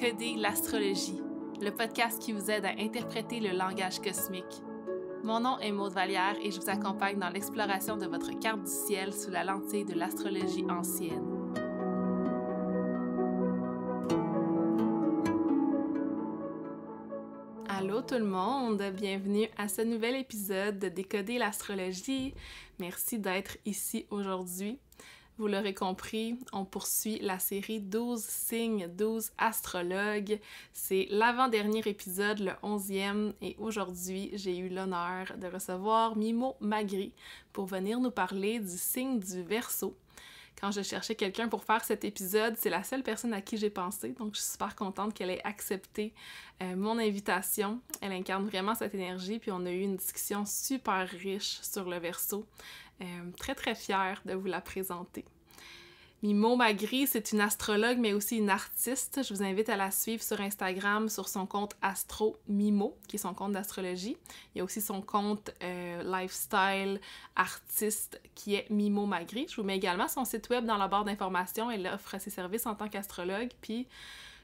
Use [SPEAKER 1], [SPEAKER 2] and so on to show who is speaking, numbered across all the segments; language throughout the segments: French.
[SPEAKER 1] Décoder l'astrologie, le podcast qui vous aide à interpréter le langage cosmique. Mon nom est Maude Vallière et je vous accompagne dans l'exploration de votre carte du ciel sous la lentille de l'astrologie ancienne. Allô tout le monde, bienvenue à ce nouvel épisode de Décoder l'astrologie. Merci d'être ici aujourd'hui. Vous l'aurez compris, on poursuit la série 12 signes, 12 astrologues. C'est l'avant-dernier épisode, le 11e, et aujourd'hui, j'ai eu l'honneur de recevoir Mimo Magri pour venir nous parler du signe du Verseau. Quand je cherchais quelqu'un pour faire cet épisode, c'est la seule personne à qui j'ai pensé, donc je suis super contente qu'elle ait accepté mon invitation. Elle incarne vraiment cette énergie, puis on a eu une discussion super riche sur le Verseau. Très très fière de vous la présenter. Mimo Magri, c'est une astrologue mais aussi une artiste. Je vous invite à la suivre sur Instagram sur son compte Astro Mimo, qui est son compte d'astrologie. Il y a aussi son compte lifestyle artiste qui est Mimo Magri. Je vous mets également son site web dans la barre d'informations. Elle offre ses services en tant qu'astrologue. Puis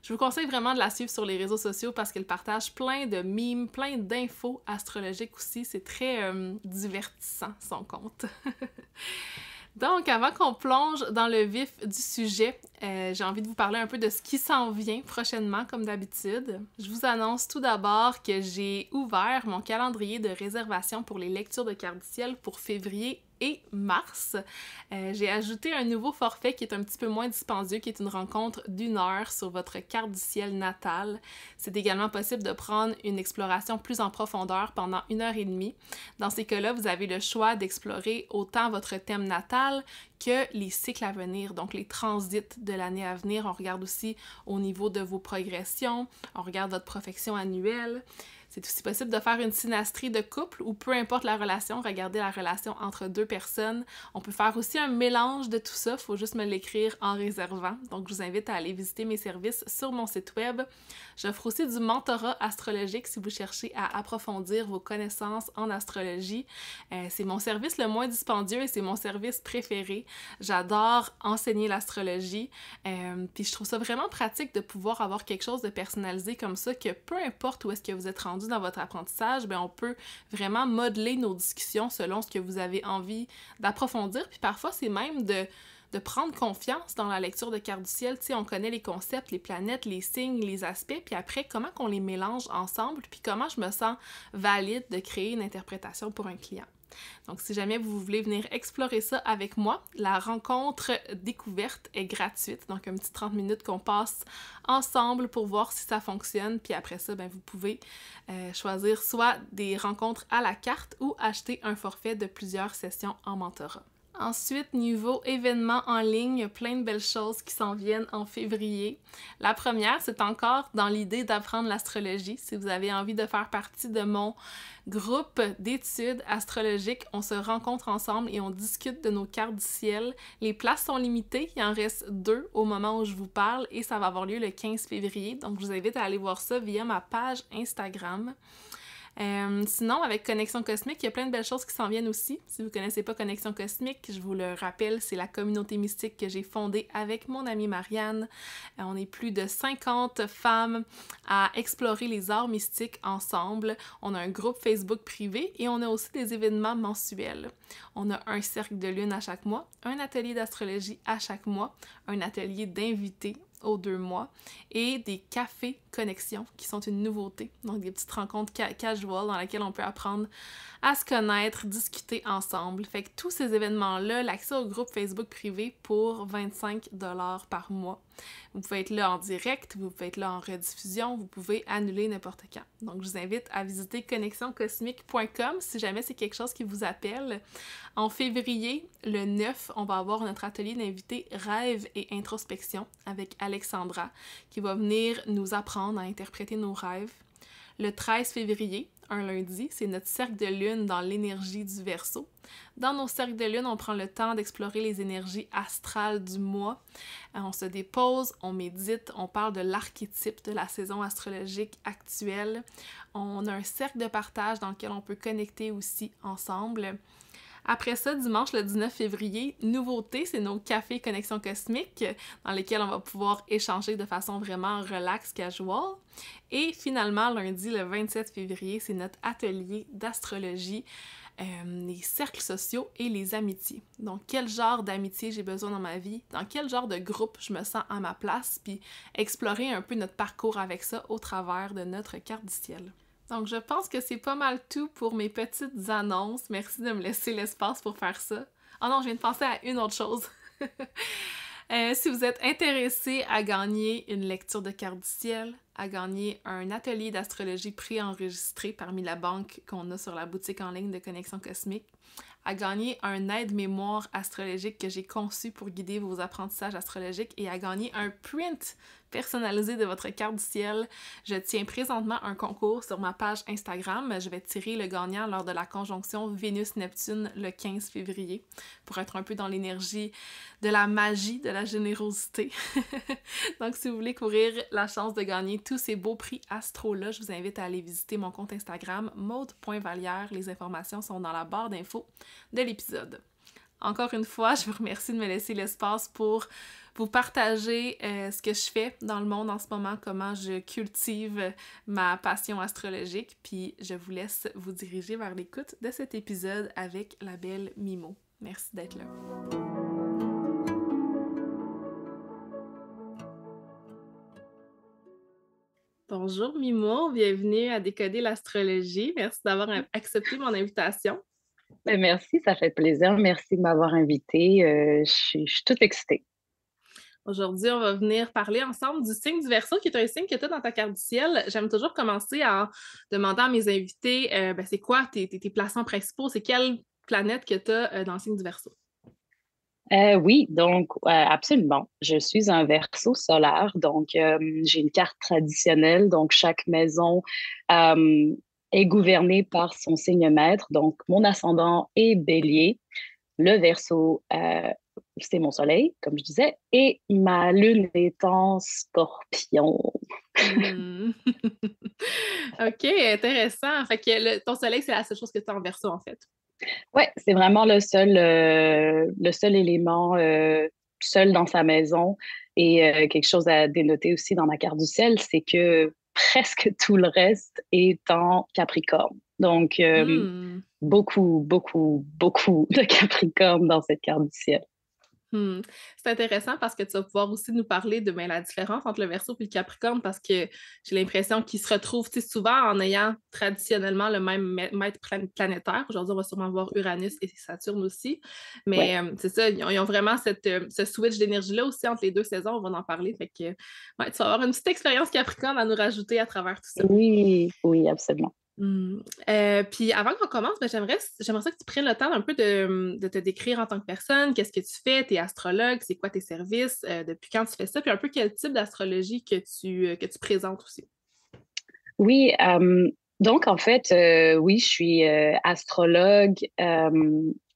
[SPEAKER 1] je vous conseille vraiment de la suivre sur les réseaux sociaux parce qu'elle partage plein de memes, plein d'infos astrologiques aussi. C'est très divertissant, son compte. Donc, avant qu'on plonge dans le vif du sujet, j'ai envie de vous parler un peu de ce qui s'en vient prochainement, comme d'habitude. Je vous annonce tout d'abord que j'ai ouvert mon calendrier de réservation pour les lectures de cartes du ciel pour février et mars. J'ai ajouté un nouveau forfait qui est un petit peu moins dispendieux, qui est une rencontre d'1 heure sur votre carte du ciel natale. C'est également possible de prendre une exploration plus en profondeur pendant 1h30. Dans ces cas-là, vous avez le choix d'explorer autant votre thème natal que les cycles à venir, donc les transits de l'année à venir. On regarde aussi au niveau de vos progressions, on regarde votre profection annuelle. C'est aussi possible de faire une synastrie de couple ou peu importe la relation, regarder la relation entre deux personnes. On peut faire aussi un mélange de tout ça, il faut juste me l'écrire en réservant. Donc, je vous invite à aller visiter mes services sur mon site web. J'offre aussi du mentorat astrologique si vous cherchez à approfondir vos connaissances en astrologie. C'est mon service le moins dispendieux et c'est mon service préféré. J'adore enseigner l'astrologie. Puis je trouve ça vraiment pratique de pouvoir avoir quelque chose de personnalisé comme ça, que peu importe où est-ce que vous êtes rendu dans votre apprentissage, bien, on peut vraiment modeler nos discussions selon ce que vous avez envie d'approfondir. Puis parfois, c'est même de prendre confiance dans la lecture de cartes du ciel. Tu sais, on connaît les concepts, les planètes, les signes, les aspects, puis après, comment qu'on les mélange ensemble, puis comment je me sens valide de créer une interprétation pour un client. Donc, si jamais vous voulez venir explorer ça avec moi, la rencontre découverte est gratuite. Donc, un petit 30 minutes qu'on passe ensemble pour voir si ça fonctionne. Puis après ça, bien, vous pouvez choisir soit des rencontres à la carte ou acheter un forfait de plusieurs sessions en mentorat. Ensuite, niveau événements en ligne, il y a plein de belles choses qui s'en viennent en février. La première, c'est encore dans l'idée d'apprendre l'astrologie. Si vous avez envie de faire partie de mon groupe d'études astrologiques, on se rencontre ensemble et on discute de nos cartes du ciel. Les places sont limitées, il en reste 2 au moment où je vous parle et ça va avoir lieu le 15 février. Donc, je vous invite à aller voir ça via ma page Instagram. Sinon, avec Connexion Cosmique, il y a plein de belles choses qui s'en viennent aussi. Si vous ne connaissez pas Connexion Cosmique, je vous le rappelle, c'est la communauté mystique que j'ai fondée avec mon amie Marianne. On est plus de 50 femmes à explorer les arts mystiques ensemble. On a un groupe Facebook privé et on a aussi des événements mensuels. On a un cercle de lune à chaque mois, un atelier d'astrologie à chaque mois, un atelier d'invités aux 2 mois et des cafés connexion qui sont une nouveauté. Donc des petites rencontres casual dans lesquelles on peut apprendre à se connaître, discuter ensemble. Fait que tous ces événements-là, l'accès au groupe Facebook privé pour 25 $ par mois. Vous pouvez être là en direct, vous pouvez être là en rediffusion, vous pouvez annuler n'importe quand. Donc je vous invite à visiter connexioncosmique.com si jamais c'est quelque chose qui vous appelle. En février, le 9, on va avoir notre atelier d'invités rêve et introspection avec Alexandra qui va venir nous apprendre à interpréter nos rêves. Le 13 février, un lundi, c'est notre cercle de lune dans l'énergie du Verseau. Dans nos cercles de lune, on prend le temps d'explorer les énergies astrales du mois. On se dépose, on médite, on parle de l'archétype de la saison astrologique actuelle. On a un cercle de partage dans lequel on peut connecter aussi ensemble. Après ça, dimanche le 19 février, nouveauté, c'est nos cafés Connexion Cosmique dans lesquels on va pouvoir échanger de façon vraiment relax, casual. Et finalement, lundi le 27 février, c'est notre atelier d'astrologie, les cercles sociaux et les amitiés. Donc, quel genre d'amitié j'ai besoin dans ma vie, dans quel genre de groupe je me sens à ma place, puis explorer un peu notre parcours avec ça au travers de notre carte du ciel. Donc, je pense que c'est pas mal tout pour mes petites annonces. Merci de me laisser l'espace pour faire ça. Oh non, je viens de penser à une autre chose. Si vous êtes intéressé à gagner une lecture de carte du ciel, à gagner un atelier d'astrologie préenregistré parmi la banque qu'on a sur la boutique en ligne de Connexion Cosmique, à gagner un aide-mémoire astrologique que j'ai conçu pour guider vos apprentissages astrologiques et à gagner un print personnalisé de votre carte du ciel. Je tiens présentement un concours sur ma page Instagram. Je vais tirer le gagnant lors de la conjonction Vénus-Neptune le 15 février pour être un peu dans l'énergie de la magie, de la générosité. Donc, si vous voulez courir la chance de gagner tous ces beaux prix astro-là, je vous invite à aller visiter mon compte Instagram maude.vallière. Les informations sont dans la barre d'infos de l'épisode. Encore une fois, je vous remercie de me laisser l'espace pour vous partager ce que je fais dans le monde en ce moment, comment je cultive ma passion astrologique, puis je vous laisse vous diriger vers l'écoute de cet épisode avec la belle Mimo. Merci d'être là. Bonjour Mimo, bienvenue à Décoder l'astrologie. Merci d'avoir accepté mon invitation.
[SPEAKER 2] Merci, ça fait plaisir. Merci de m'avoir invitée. Je suis toute excitée.
[SPEAKER 1] Aujourd'hui, on va venir parler ensemble du signe du Verseau, qui est un signe que tu as dans ta carte du ciel. J'aime toujours commencer en demandant à mes invités, c'est quoi tes placements principaux? C'est quelle planète que tu as dans le signe du Verseau?
[SPEAKER 2] Oui, donc absolument. Je suis un Verseau solaire, donc j'ai une carte traditionnelle. Donc chaque maison est gouvernée par son signe maître. Donc mon ascendant est Bélier, le Verseau c'est mon soleil, comme je disais, et ma lune est en Scorpion.
[SPEAKER 1] OK, intéressant. Fait que ton soleil, c'est la seule chose que tu as en Verseau, en fait.
[SPEAKER 2] Oui, c'est vraiment le seul élément seul dans sa maison. Et quelque chose à dénoter aussi dans ma carte du ciel, c'est que presque tout le reste est en Capricorne. Donc, beaucoup, beaucoup, beaucoup de Capricorne dans cette carte du ciel.
[SPEAKER 1] C'est intéressant parce que tu vas pouvoir aussi nous parler de la différence entre le Verseau et le Capricorne parce que j'ai l'impression qu'ils se retrouvent souvent en ayant traditionnellement le même maître planétaire. Aujourd'hui, on va sûrement voir Uranus et Saturne aussi. Mais
[SPEAKER 2] Ouais.
[SPEAKER 1] c'est ça, ils ont vraiment ce switch d'énergie-là aussi entre les deux saisons. On va en parler. Fait que tu vas avoir une petite expérience Capricorne à nous rajouter à travers tout ça.
[SPEAKER 2] Oui, oui, absolument.
[SPEAKER 1] Puis avant qu'on commence, j'aimerais ça que tu prennes le temps un peu de te décrire en tant que personne. Qu'est-ce que tu fais? Tu es astrologue, c'est quoi tes services? Depuis quand tu fais ça? Puis un peu quel type d'astrologie que tu présentes aussi.
[SPEAKER 2] Oui, donc en fait, oui, je suis astrologue.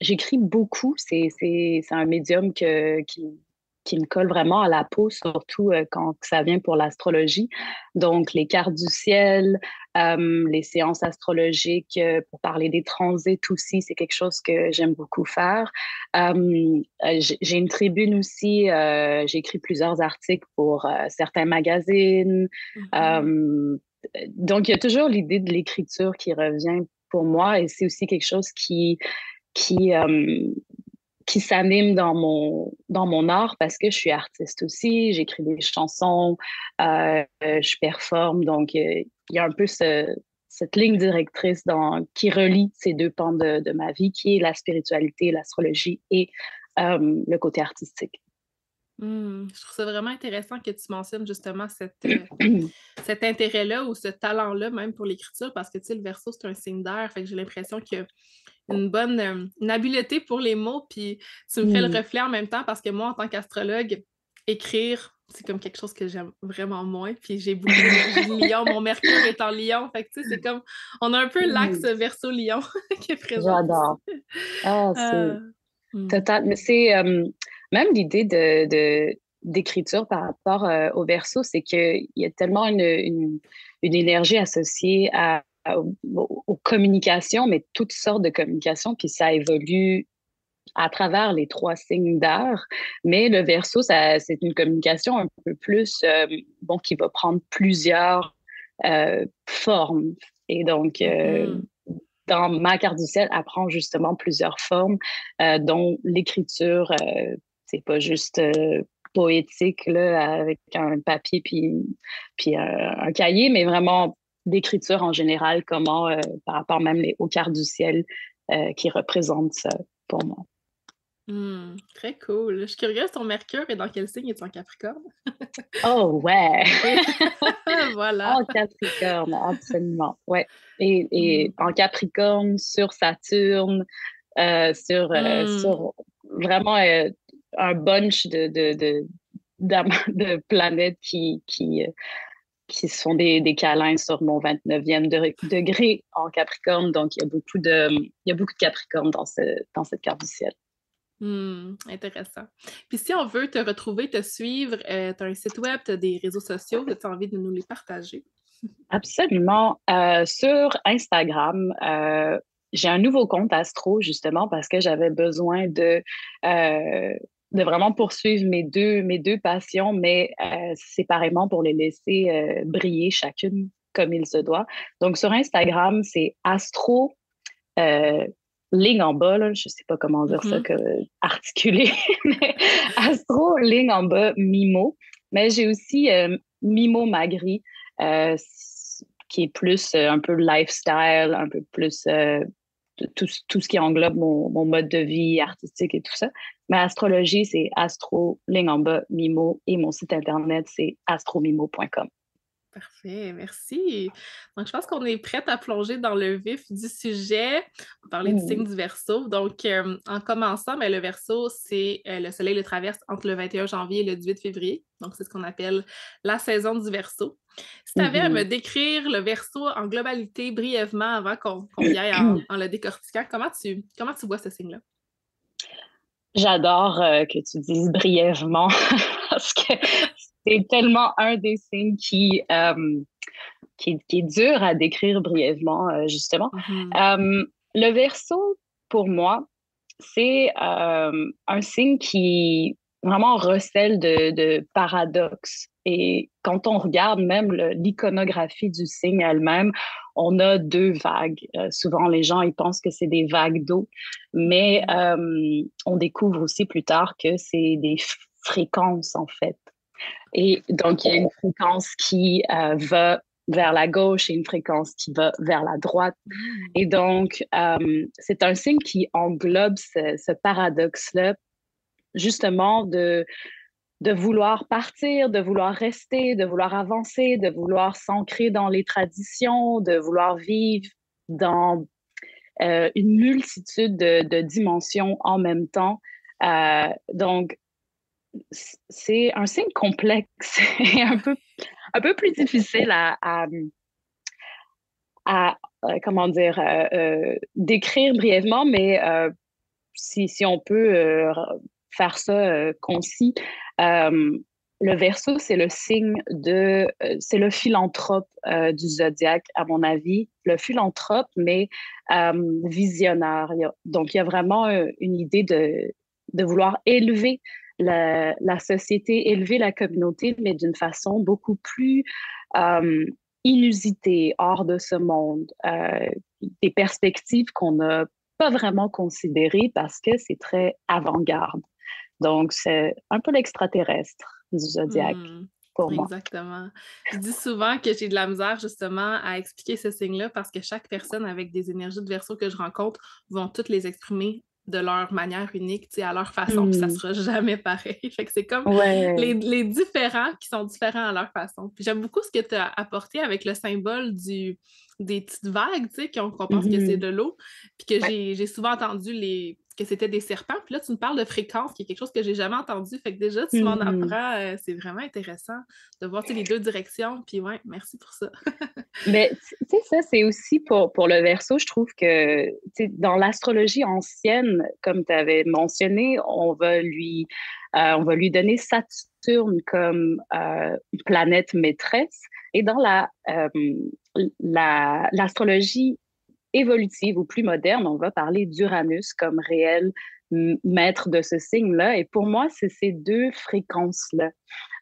[SPEAKER 2] J'écris beaucoup. C'est un médium qui me colle vraiment à la peau, surtout quand ça vient pour l'astrologie. Donc, les cartes du ciel, les séances astrologiques pour parler des transits aussi, c'est quelque chose que j'aime beaucoup faire. J'ai une tribune aussi. J'ai écrit plusieurs articles pour certains magazines. Donc, il y a toujours l'idée de l'écriture qui revient pour moi et c'est aussi quelque chose qui, euh, qui s'anime dans mon art parce que je suis artiste aussi, j'écris des chansons, je performe. Donc, il y a un peu cette ligne directrice qui relie ces deux pans de ma vie, qui est la spiritualité, l'astrologie et le côté artistique.
[SPEAKER 1] Je trouve ça vraiment intéressant que tu mentionnes justement cet intérêt-là ou ce talent-là même pour l'écriture parce que tu sais, le Verseau, c'est un signe d'air. Fait que j'ai l'impression qu'il y a une habileté pour les mots, puis tu me fais le reflet en même temps parce que moi, en tant qu'astrologue, écrire, c'est comme quelque chose que j'aime vraiment moins, puis j'ai beaucoup d'énergie de lion, mon Mercure est en lion, fait que tu sais, c'est comme, on a un peu l'axe Verseau-lion qui est présent
[SPEAKER 2] J'adore.
[SPEAKER 1] ici.
[SPEAKER 2] Ah, c'est
[SPEAKER 1] Hmm.
[SPEAKER 2] total. Mais c'est même l'idée d'écriture par rapport au verso, c'est qu'il y a tellement une énergie associée aux communications, mais toutes sortes de communications, puis ça évolue à travers les trois signes d'air. Mais le Verseau, c'est une communication un peu plus, bon, qui va prendre plusieurs formes. Et donc,
[SPEAKER 1] Mhm.
[SPEAKER 2] dans ma carte du ciel, elle prend justement plusieurs formes, dont l'écriture, c'est pas juste poétique là, avec un papier puis un cahier, mais vraiment d'écriture en général, comment, par rapport même aux cartes du ciel qui représentent ça pour moi.
[SPEAKER 1] Très cool. Je suis curieuse, ton Mercure est dans quel signe? Es-tu en Capricorne?
[SPEAKER 2] Oh ouais!
[SPEAKER 1] Oui. Voilà.
[SPEAKER 2] En Capricorne, absolument. Ouais. Et
[SPEAKER 1] Mmh.
[SPEAKER 2] en Capricorne, sur Saturne,
[SPEAKER 1] Mmh.
[SPEAKER 2] sur vraiment un bunch de planètes qui se font des câlins sur mon 29e degré en Capricorne. Donc, il y a beaucoup de Capricorne dans cette carte du ciel.
[SPEAKER 1] Intéressant. Puis si on veut te retrouver, te suivre, tu as un site web, tu as des réseaux sociaux, as-tu envie de nous les partager?
[SPEAKER 2] Absolument. Sur Instagram, j'ai un nouveau compte Astro, justement, parce que j'avais besoin de vraiment poursuivre mes deux passions, mais séparément pour les laisser briller chacune comme il se doit. Donc, sur Instagram, c'est Astro, euh, ligne en bas, là, je sais pas comment dire ça,
[SPEAKER 1] Mhm.
[SPEAKER 2] articulé, mais Astro, ligne en bas, Mimo. Mais j'ai aussi Mimo Magri, euh, qui est plus un peu lifestyle, un peu plus tout ce qui englobe mon mode de vie artistique et tout ça. Mais astrologie, c'est Astro, ligne en bas, Mimo, et mon site internet, c'est astromimo.com.
[SPEAKER 1] Parfait, merci. Donc, je pense qu'on est prête à plonger dans le vif du sujet. On parlait du signe
[SPEAKER 2] Mm.
[SPEAKER 1] du Verseau. Donc, en commençant, ben, le Verseau, c'est le Soleil le traverse entre le 21 janvier et le 18 février. Donc, c'est ce qu'on appelle la saison du Verseau. Si tu avais à me
[SPEAKER 2] Mhm.
[SPEAKER 1] décrire le Verseau en globalité brièvement avant qu'on y aille en le décortiquant, comment tu vois ce signe-là?
[SPEAKER 2] J'adore que tu dises brièvement parce que c'est tellement un des signes qui est dur à décrire brièvement, justement.
[SPEAKER 1] Mhm.
[SPEAKER 2] Le Verseau, pour moi, c'est un signe qui vraiment recèle de paradoxes. Et quand on regarde même l'iconographie du signe elle-même, on a deux vagues. Souvent, les gens ils pensent que c'est des vagues d'eau, mais
[SPEAKER 1] Mhm.
[SPEAKER 2] on découvre aussi plus tard que c'est des fréquences, en fait. Et donc, il y a une fréquence qui va vers la gauche et une fréquence qui va vers la droite.
[SPEAKER 1] Mhm.
[SPEAKER 2] Et donc, c'est un signe qui englobe ce paradoxe-là, justement, de vouloir partir, de vouloir rester, de vouloir avancer, de vouloir s'ancrer dans les traditions, de vouloir vivre dans une multitude de dimensions en même temps. Donc, c'est un signe complexe et un peu plus difficile à comment dire, décrire brièvement, mais si on peut faire ça concis, euh, le Verseau, c'est le signe c'est le philanthrope du zodiaque, à mon avis. Le philanthrope, mais visionnaire. Donc, il y a vraiment une idée de vouloir élever la société, élever la communauté, mais d'une façon beaucoup plus euh, inusitée, hors de ce monde. Des perspectives qu'on n'a pas vraiment considérées parce que c'est très avant-garde. Donc, c'est un peu l'extraterrestre du zodiaque
[SPEAKER 1] Hmm,
[SPEAKER 2] pour moi.
[SPEAKER 1] exactement. Je dis souvent que j'ai de la misère justement à expliquer ce signe-là parce que chaque personne avec des énergies de Verseau que je rencontre vont toutes les exprimer de leur manière unique, tu sais, à leur façon, puis ça
[SPEAKER 2] Hmm.
[SPEAKER 1] sera jamais pareil. Fait que c'est comme
[SPEAKER 2] Ouais.
[SPEAKER 1] les différents qui sont différents à leur façon. Puis j'aime beaucoup ce que tu as apporté avec le symbole des petites vagues, tu sais, qu'on pense que c'est
[SPEAKER 2] Mhm.
[SPEAKER 1] de l'eau, puis que
[SPEAKER 2] Ouais.
[SPEAKER 1] j'ai souvent entendu que c'était des serpents. Puis là, tu me parles de fréquence, qui est quelque chose que j'ai jamais entendu. Fait que déjà, tu m'en
[SPEAKER 2] Mhm.
[SPEAKER 1] apprends. C'est vraiment intéressant de voir, tu sais, les deux directions. Puis ouais, merci pour ça.
[SPEAKER 2] Mais tu sais, ça, c'est aussi pour le Verseau, je trouve que tu sais, dans l'astrologie ancienne, comme tu avais mentionné, on va lui donner Saturne comme planète maîtresse. Et dans l'astrologie évolutive ou plus moderne, on va parler d'Uranus comme réelle maître de ce signe-là. Et pour moi, c'est ces deux fréquences-là.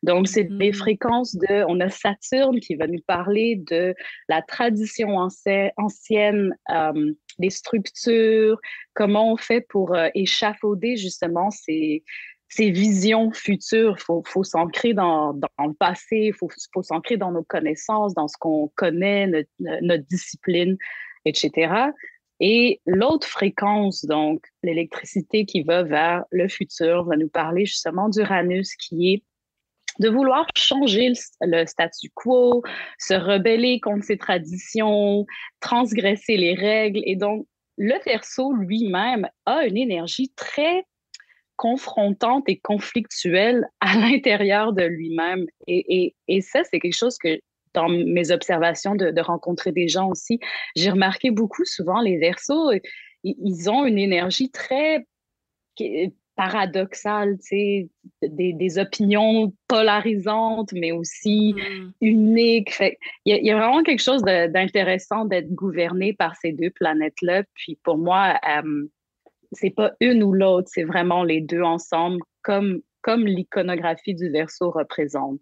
[SPEAKER 2] Donc, c'est les
[SPEAKER 1] Mhm.
[SPEAKER 2] fréquences de... On a Saturne qui va nous parler de la tradition ancienne, des structures, comment on fait pour échafauder justement ces visions futures. Faut s'ancrer dans le passé, faut s'ancrer dans nos connaissances, dans ce qu'on connaît, notre discipline, etc. Et l'autre fréquence, donc l'électricité qui va vers le futur, va nous parler justement d'Uranus, qui est de vouloir changer le statu quo, se rebeller contre ses traditions, transgresser les règles. Et donc, le Verseau lui-même a une énergie très confrontante et conflictuelle à l'intérieur de lui-même. Et ça, c'est quelque chose que, dans mes observations de rencontrer des gens aussi, j'ai remarqué beaucoup souvent les Verseaux, ils ont une énergie très paradoxale, tu sais, des opinions polarisantes, mais aussi
[SPEAKER 1] Mhm.
[SPEAKER 2] uniques. Fait, il y a vraiment quelque chose d'intéressant d'être gouverné par ces deux planètes-là. Puis pour moi, c'est pas une ou l'autre, c'est vraiment les deux ensemble, comme l'iconographie du Verseau représente.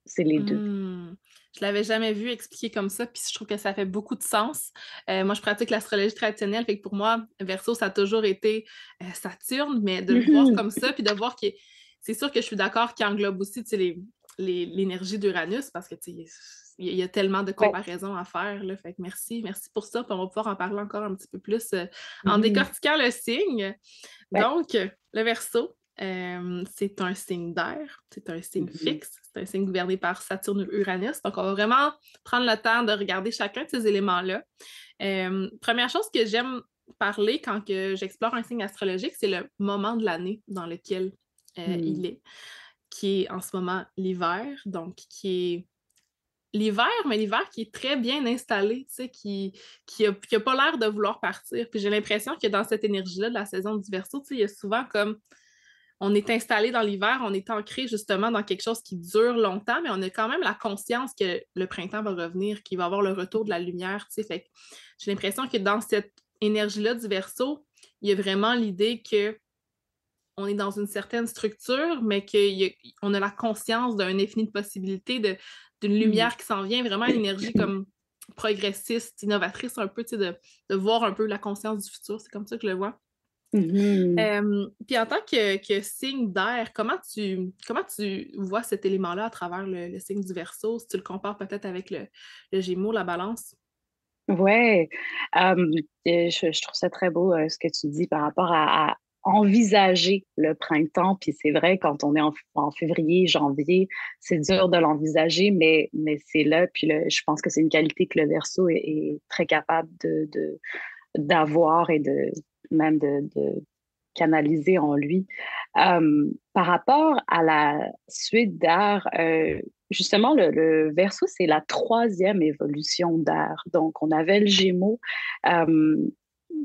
[SPEAKER 2] C'est les deux.
[SPEAKER 1] Hmm. Je l'avais jamais vu expliqué comme ça, puis je trouve que ça fait beaucoup de sens. Moi, je pratique l'astrologie traditionnelle, fait que pour moi, Verseau, ça a toujours été Saturne, mais de le voir
[SPEAKER 2] Mhm.
[SPEAKER 1] comme ça, puis de voir que c'est sûr que je suis d'accord qu'il englobe aussi, tu sais, l'énergie d'Uranus, parce que, tu sais, il y a tellement de
[SPEAKER 2] Ouais.
[SPEAKER 1] comparaisons à faire, là. Fait que merci pour ça, puis on va pouvoir en parler encore un petit peu plus en
[SPEAKER 2] Mhm.
[SPEAKER 1] décortiquant le signe.
[SPEAKER 2] Ouais.
[SPEAKER 1] Donc, le Verseau, c'est un signe d'air, c'est un signe
[SPEAKER 2] Mhm.
[SPEAKER 1] fixe, c'est un signe gouverné par Saturne-Uranus. Donc, on va vraiment prendre le temps de regarder chacun de ces éléments-là. Première chose que j'aime parler quand que j'explore un signe astrologique, c'est le moment de l'année dans lequel il
[SPEAKER 2] Mhm.
[SPEAKER 1] est, qui est en ce moment l'hiver, donc qui est l'hiver, mais l'hiver qui est très bien installé, tu sais, qui a pas l'air de vouloir partir. Puis j'ai l'impression que dans cette énergie-là de la saison du Verseau, tu sais, il y a souvent comme on est installé dans l'hiver, on est ancré justement dans quelque chose qui dure longtemps, mais on a quand même la conscience que le printemps va revenir, qu'il va y avoir le retour de la lumière, tu sais. Fait que j'ai l'impression que dans cette énergie-là du Verseau, il y a vraiment l'idée que on est dans une certaine structure, mais qu'on a la conscience d'un infini de possibilités, d'une
[SPEAKER 2] Mhm.
[SPEAKER 1] lumière qui s'en vient, vraiment une énergie comme progressiste, innovatrice un peu, tu sais, de voir un peu la conscience du futur. C'est comme ça que je le vois.
[SPEAKER 2] Mhm.
[SPEAKER 1] Puis en tant que signe d'air, comment tu vois cet élément-là à travers le signe du Verseau, si tu le compares peut-être avec le Gémeaux, la Balance?
[SPEAKER 2] Ouais, je trouve ça très beau ce que tu dis par rapport à envisager le printemps. Puis c'est vrai, quand on est en février, janvier, c'est dur de l'envisager, mais c'est là. Puis je pense que c'est une qualité que le Verseau est très capable d'avoir et de même de canaliser en lui. Par rapport à la suite d'art, justement, le Verseau, c'est la troisième évolution d'art. Donc, on avait le Gémeaux, euh,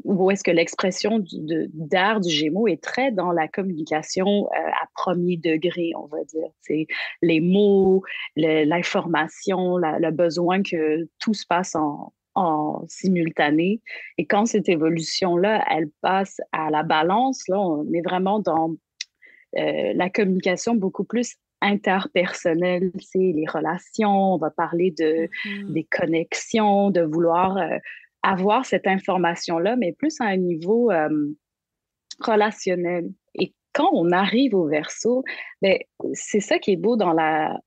[SPEAKER 2] où est-ce que l'expression d'art du Gémeaux est très dans la communication à premier degré, on va dire. C'est les mots, l'information, le besoin que tout se passe en simultané. Et quand cette évolution-là, elle passe à la balance, là, on est vraiment dans la communication beaucoup plus interpersonnelle, c'est les relations, on va parler
[SPEAKER 1] Mhm.
[SPEAKER 2] des connexions, de vouloir avoir cette information-là, mais plus à un niveau relationnel. Et quand on arrive au verso, ben, c'est ça qui est beau dans la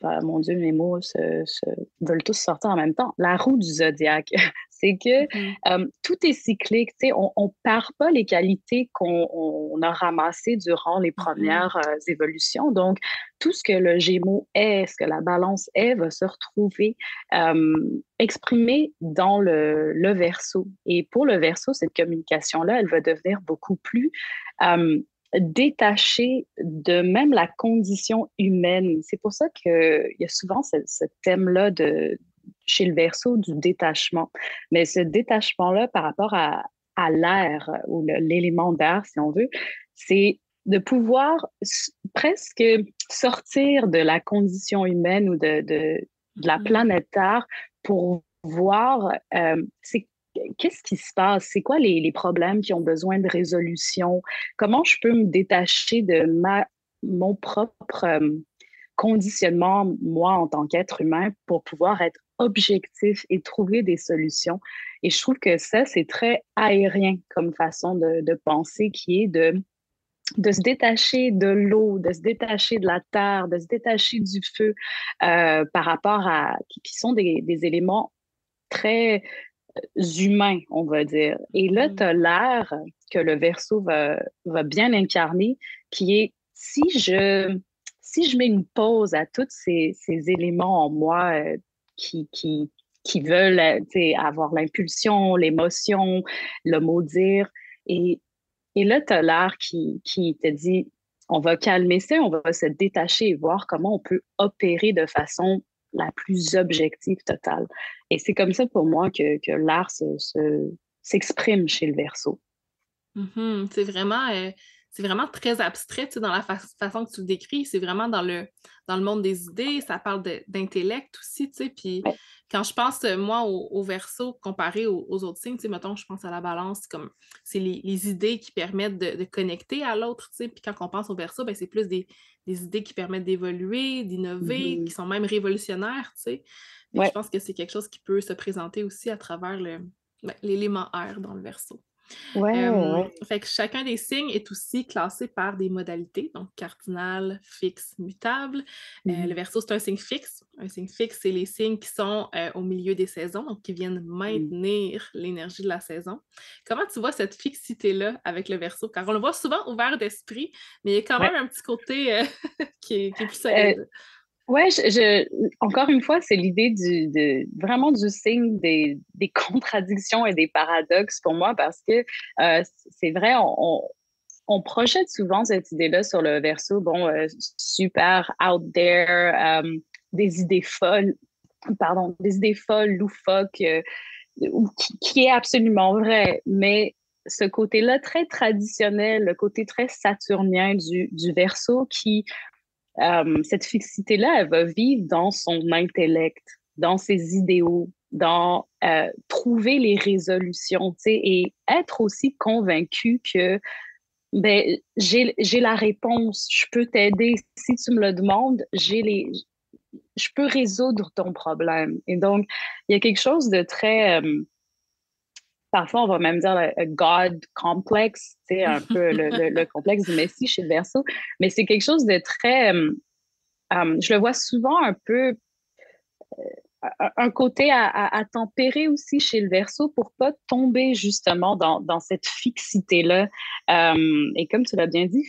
[SPEAKER 2] ah, mon Dieu, mes mots veulent tous sortir en même temps. La roue du zodiaque, c'est que
[SPEAKER 1] Mhm.
[SPEAKER 2] tout est cyclique. Tu sais, on ne perd pas les qualités qu'on a ramassées durant les
[SPEAKER 1] Mhm.
[SPEAKER 2] premières évolutions. Donc, tout ce que le Gémeaux est, ce que la Balance est, va se retrouver euh, exprimé dans le Verseau. Et pour le Verseau, cette communication-là, elle va devenir beaucoup plus euh, détaché de même la condition humaine. C'est pour ça qu'il y a souvent ce thème-là chez le Verseau du détachement. Mais ce détachement-là par rapport à l'air ou l'élément d'air, si on veut, c'est de pouvoir presque sortir de la condition humaine ou de la
[SPEAKER 1] Mhm.
[SPEAKER 2] planète Terre pour voir c'est qu'est-ce qui se passe? C'est quoi les problèmes qui ont besoin de résolution? Comment je peux me détacher de mon propre conditionnement, moi, en tant qu'être humain, pour pouvoir être objectif et trouver des solutions? Et je trouve que ça, c'est très aérien comme façon de penser, qui est de se détacher de l'eau, de se détacher de la terre, de se détacher du feu par rapport à, qui sont des éléments très humains, on va dire. Et là, tu
[SPEAKER 1] Mhm.
[SPEAKER 2] as l'air que le Verseau va bien incarner, qui est si je mets une pause à tous ces éléments en moi qui, qui, qui veulent tu sais, avoir l'impulsion, l'émotion, le mot dire, et, et là, tu as l'air qui te dit, on va calmer ça, on va se détacher et voir comment on peut opérer de façon la plus objective totale. Et c'est comme ça pour moi que l'art s'exprime chez le Verseau.
[SPEAKER 1] Mhm. C'est vraiment très abstrait, tu sais, dans la façon que tu le décris. C'est vraiment dans le monde des idées. Ça parle d'intellect aussi, tu sais. Puis
[SPEAKER 2] Ouais.
[SPEAKER 1] quand je pense, moi, au Verseau comparé aux autres signes, tu sais, mettons, je pense à la balance, c'est les idées qui permettent de connecter à l'autre, tu sais. Puis quand on pense au Verseau, ben, c'est plus des idées qui permettent d'évoluer, d'innover, qui
[SPEAKER 2] Mhm.
[SPEAKER 1] sont même révolutionnaires, tu sais. Fait que je
[SPEAKER 2] Ouais.
[SPEAKER 1] pense que c'est quelque chose qui peut se présenter aussi à travers l'élément air dans le Verseau.
[SPEAKER 2] Ouais, ouais.
[SPEAKER 1] Fait que chacun des signes est aussi classé par des modalités, donc cardinal, fixe, mutable. Le
[SPEAKER 2] Mhm.
[SPEAKER 1] Verseau, c'est un signe fixe. Un signe fixe, c'est les signes qui sont au milieu des saisons, donc qui viennent
[SPEAKER 2] Mhm.
[SPEAKER 1] maintenir l'énergie de la saison. Comment tu vois cette fixité-là avec le Verseau? Car on le voit souvent ouvert d'esprit, mais il y a quand
[SPEAKER 2] Ouais.
[SPEAKER 1] même un petit côté qui est plus
[SPEAKER 2] Euh,
[SPEAKER 1] solide.
[SPEAKER 2] Ouais, encore une fois, c'est l'idée vraiment du signe des contradictions et des paradoxes pour moi parce que c'est vrai, on projette souvent cette idée-là sur le Verseau, bon, super out there, des idées folles, pardon, des idées folles, loufoques, qui est absolument vrai, mais ce côté-là très traditionnel, le côté très saturnien du Verseau cette fixité-là, elle va vivre dans son intellect, dans ses idéaux, dans trouver les résolutions, tu sais, et être aussi convaincu que ben, j'ai la réponse, je peux t'aider. Si tu me le demandes, je peux résoudre ton problème. Et donc, il y a quelque chose de très, parfois on va même dire le God complex, tu sais, un peu le complexe du Messie chez le Verseau, mais c'est quelque chose de très, je le vois souvent un peu un côté à tempérer aussi chez le Verseau pour pas tomber justement dans cette fixité-là. Et comme tu l'as bien dit,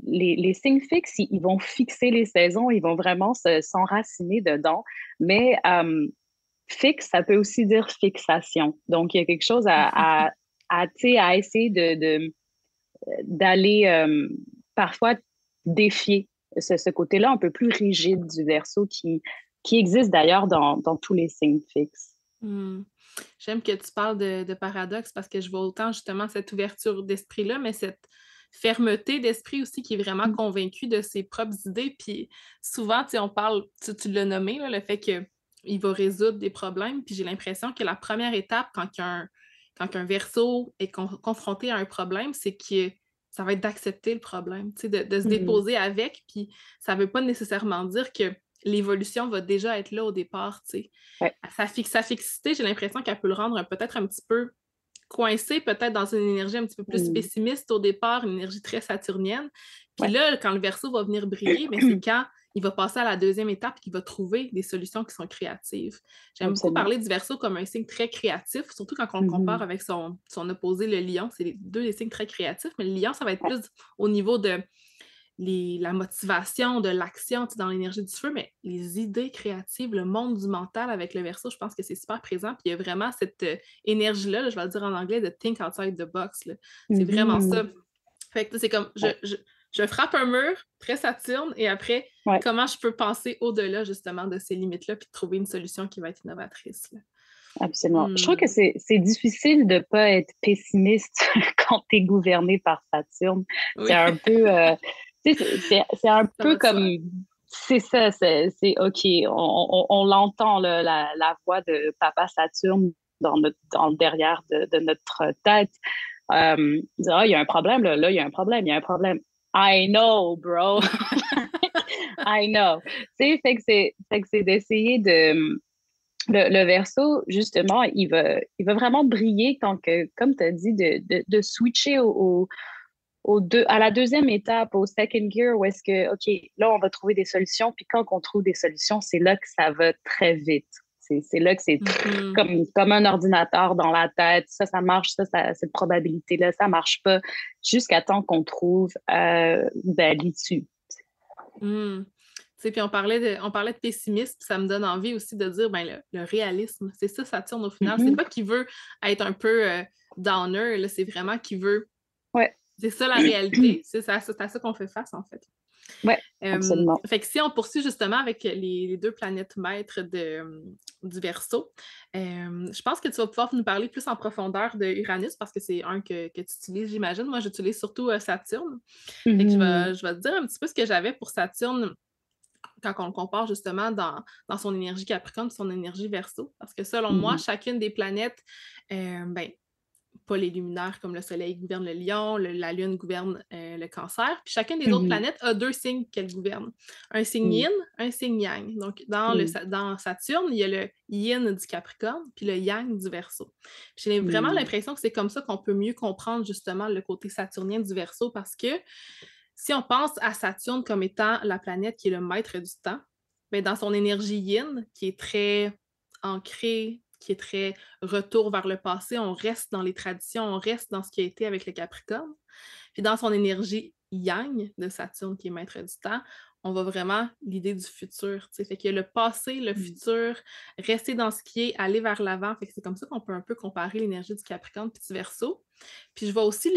[SPEAKER 2] les signes fixes, ils vont fixer les saisons, ils vont vraiment s'enraciner dedans. Mais fixe, ça peut aussi dire fixation. Donc, il y a quelque chose tu sais, à essayer d'aller parfois défier ce côté-là un peu plus rigide du Verseau qui existe d'ailleurs dans tous les signes fixes.
[SPEAKER 1] Hmm. J'aime que tu parles de paradoxe parce que je vois autant justement cette ouverture d'esprit-là, mais cette fermeté d'esprit aussi qui est vraiment convaincu de ses propres idées. Puis souvent, tu sais, on parle, tu l'as nommé, là, le fait qu'il va résoudre des problèmes. Puis j'ai l'impression que la première étape quand un Verseau est confronté à un problème, c'est que ça va être d'accepter le problème, tu sais, de se
[SPEAKER 2] Mhm.
[SPEAKER 1] déposer avec. Puis ça ne veut pas nécessairement dire que l'évolution va déjà être là au départ, tu sais.
[SPEAKER 2] Ouais.
[SPEAKER 1] Sa fixité, j'ai l'impression qu'elle peut le rendre peut-être un petit peu coincé, peut-être dans une énergie un petit peu plus
[SPEAKER 2] Mhm.
[SPEAKER 1] pessimiste au départ, une énergie très saturnienne. Puis
[SPEAKER 2] Ouais.
[SPEAKER 1] là, quand le Verseau va venir briller, mais c'est quand il va passer à la deuxième étape qu'il va trouver des solutions qui sont créatives. J'aime beaucoup
[SPEAKER 2] Absolument.
[SPEAKER 1] parler du Verseau comme un signe très créatif, surtout quand on le compare
[SPEAKER 2] Mhm.
[SPEAKER 1] avec son opposé, le Lion. C'est les deux des signes très créatifs, mais le Lion, ça va être
[SPEAKER 2] Ouais.
[SPEAKER 1] plus au niveau de la motivation, de l'action dans l'énergie du feu, mais les idées créatives, le monde du mental avec le Verseau, je pense que c'est super présent. Puis il y a vraiment cette énergie-là, là, je vais le dire en anglais, de think outside the box. Là. C'est vraiment ça.
[SPEAKER 2] Mhm.
[SPEAKER 1] Fait que c'est comme,
[SPEAKER 2] Ouais.
[SPEAKER 1] je frappe un mur, très Saturne, et après,
[SPEAKER 2] Ouais.
[SPEAKER 1] comment je peux penser au-delà justement de ces limites-là, puis trouver une solution qui va être innovatrice. Là.
[SPEAKER 2] Absolument. Je trouve que
[SPEAKER 1] Hmm.
[SPEAKER 2] c'est difficile de pas être pessimiste quand tu es gouverné par Saturne. C'est
[SPEAKER 1] Oui,
[SPEAKER 2] un peu, tu sais, c'est un
[SPEAKER 1] ça
[SPEAKER 2] peu
[SPEAKER 1] va de soi.
[SPEAKER 2] comme, c'est ça, c'est OK, on l'entend, là, la voix de Papa Saturne dans le derrière de notre tête. Dire, ah, il y a un problème, là, il y a un problème, il y a un problème. I know, bro. I know. Tu sais, fait que c'est d'essayer de. Le Verseau, justement, il va vraiment briller quand, comme tu as dit, de switcher à la deuxième étape, au second gear, où est-ce que, OK, là, on va trouver des solutions. Puis quand on trouve des solutions, c'est là que ça va très vite. C'est là que c'est
[SPEAKER 1] Mhm.
[SPEAKER 2] comme un ordinateur dans la tête. Ça marche, cette probabilité-là, ça marche pas, jusqu'à temps qu'on trouve l'issue.
[SPEAKER 1] Mm. Tu sais, puis on parlait de pessimisme, ça me donne envie aussi de dire, ben, le réalisme, c'est ça, Saturne au final. C'est
[SPEAKER 2] Mhm.
[SPEAKER 1] pas qu'il veut être un peu downer, là, c'est vraiment qu'il veut.
[SPEAKER 2] Ouais.
[SPEAKER 1] C'est ça la réalité, c'est à ça qu'on fait face, en fait.
[SPEAKER 2] Ouais, absolument.
[SPEAKER 1] Fait que si on poursuit justement avec les deux planètes maîtres du Verseau, je pense que tu vas pouvoir nous parler plus en profondeur de Uranus parce que c'est un que tu utilises, j'imagine. Moi, j'utilise surtout Saturne. Fait que
[SPEAKER 2] Mhm.
[SPEAKER 1] je vais te dire un petit peu ce que j'avais pour Saturne quand on le compare justement dans son énergie Capricorne et son énergie Verseau. Parce que selon moi,
[SPEAKER 2] Mhm.
[SPEAKER 1] chacune des planètes, ben, pas les luminaires comme le Soleil gouverne le Lion, la Lune gouverne le Cancer. Puis chacune des autres
[SPEAKER 2] Mhm.
[SPEAKER 1] planètes a deux signes qu'elle gouverne. Un signe
[SPEAKER 2] Mhm.
[SPEAKER 1] Yin, un signe Yang. Donc,
[SPEAKER 2] Mhm.
[SPEAKER 1] dans Saturne, il y a le Yin du Capricorne puis le Yang du Verseau. J'ai vraiment
[SPEAKER 2] Mhm.
[SPEAKER 1] l'impression que c'est comme ça qu'on peut mieux comprendre justement le côté saturnien du Verseau parce que si on pense à Saturne comme étant la planète qui est le maître du temps, bien, dans son énergie yin, qui est très ancrée, qui est très retour vers le passé, on reste dans les traditions, on reste dans ce qui a été avec le Capricorne. Puis dans son énergie yang de Saturne, qui est maître du temps, on va vraiment l'idée du futur. T'sais. Fait que le passé, le
[SPEAKER 2] Mhm.
[SPEAKER 1] futur, rester dans ce qui est, aller vers l'avant. Fait que c'est comme ça qu'on peut un peu comparer l'énergie du Capricorne et du Verseau. Puis je vois aussi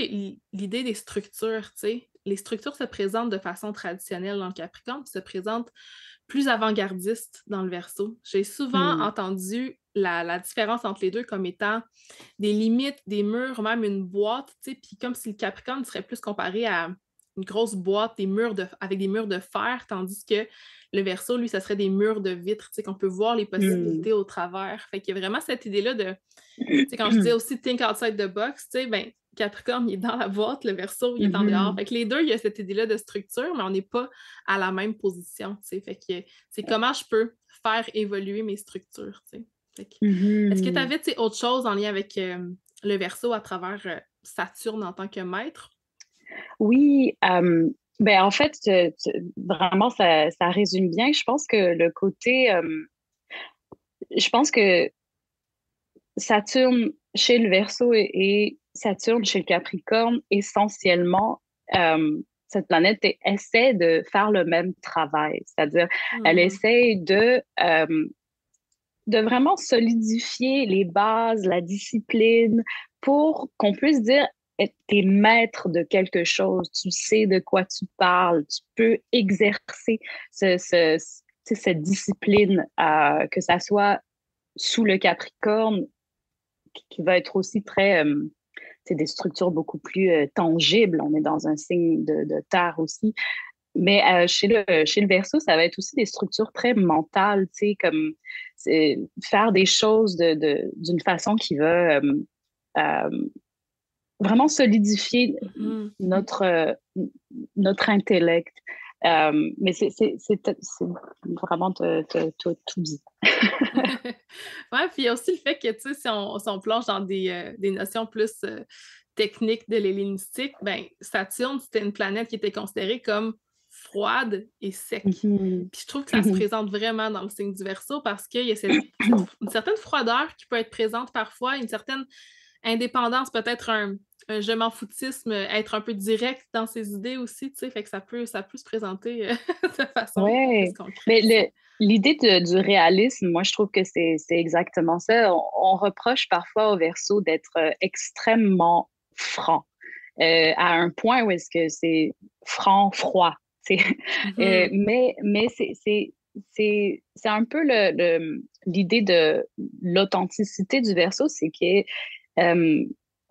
[SPEAKER 1] l'idée des structures. T'sais. Les structures se présentent de façon traditionnelle dans le Capricorne, puis se présentent plus avant-gardistes dans le Verseau. J'ai souvent
[SPEAKER 2] Mhm.
[SPEAKER 1] entendu la différence entre les deux comme étant des limites, des murs, même une boîte, tu sais, puis comme si le Capricorne serait plus comparé à une grosse boîte, avec des murs de fer, tandis que le Verseau, lui, ça serait des murs de vitre, tu sais, qu'on peut voir les
[SPEAKER 2] Mhm.
[SPEAKER 1] possibilités au travers. Fait qu'il y a vraiment cette idée-là de, tu sais, quand je dis aussi think outside the box, tu sais, ben, Capricorne, il est dans la boîte, le Verseau, il est en dehors.
[SPEAKER 2] Mhm.
[SPEAKER 1] Fait que les deux, il y a cette idée-là de structure, mais on n'est pas à la même position, tu sais. Fait que c'est comment je peux faire évoluer mes structures, tu sais. Fait que, est-ce que tu
[SPEAKER 2] Mhm.
[SPEAKER 1] avais autre chose en lien avec le Verseau à travers Saturne en tant que maître?
[SPEAKER 2] Oui, ben en fait, vraiment, ça résume bien. Je pense que je pense que Saturne chez le Verseau et Saturne chez le Capricorne, essentiellement, cette planète essaie de faire le même travail. C'est-à-dire, elle
[SPEAKER 1] Mhm.
[SPEAKER 2] essaie de vraiment solidifier les bases, la discipline, pour qu'on puisse dire, t'es maître de quelque chose, tu sais de quoi tu parles, tu peux exercer cette discipline, que ça soit sous le Capricorne, qui va être aussi très, c'est des structures beaucoup plus tangibles. On est dans un signe de terre aussi. Mais chez le Verseau, ça va être aussi des structures très mentales, tu sais, comme faire des choses d'une façon qui va euh, vraiment solidifier
[SPEAKER 1] Mhm.
[SPEAKER 2] notre, euh, notre intellect. Mais c'est vraiment tout dit.
[SPEAKER 1] Ouais, puis il y a aussi le fait que, tu sais, si on plonge dans des notions plus techniques de l'hellénistique, ben Saturne, c'était une planète qui était considérée comme froide et sec.
[SPEAKER 2] Mhm.
[SPEAKER 1] Puis je trouve que ça se
[SPEAKER 2] Mhm.
[SPEAKER 1] présente vraiment dans le signe du Verseau parce qu'il y a une certaine froideur qui peut être présente parfois, une certaine indépendance, peut-être un je m'en foutisme, être un peu direct dans ses idées aussi, tu sais, fait que ça peut se présenter de façon beaucoup plus
[SPEAKER 2] Ouais,
[SPEAKER 1] concrète
[SPEAKER 2] mais
[SPEAKER 1] aussi.
[SPEAKER 2] l'idée du réalisme, moi, je trouve que c'est exactement ça. On reproche parfois au Verseau d'être extrêmement franc, à un point où est-ce que c'est franc, froid. C'est,
[SPEAKER 1] Mhm.
[SPEAKER 2] mais c'est un peu l'idée de l'authenticité du Verseau, c'est que euh,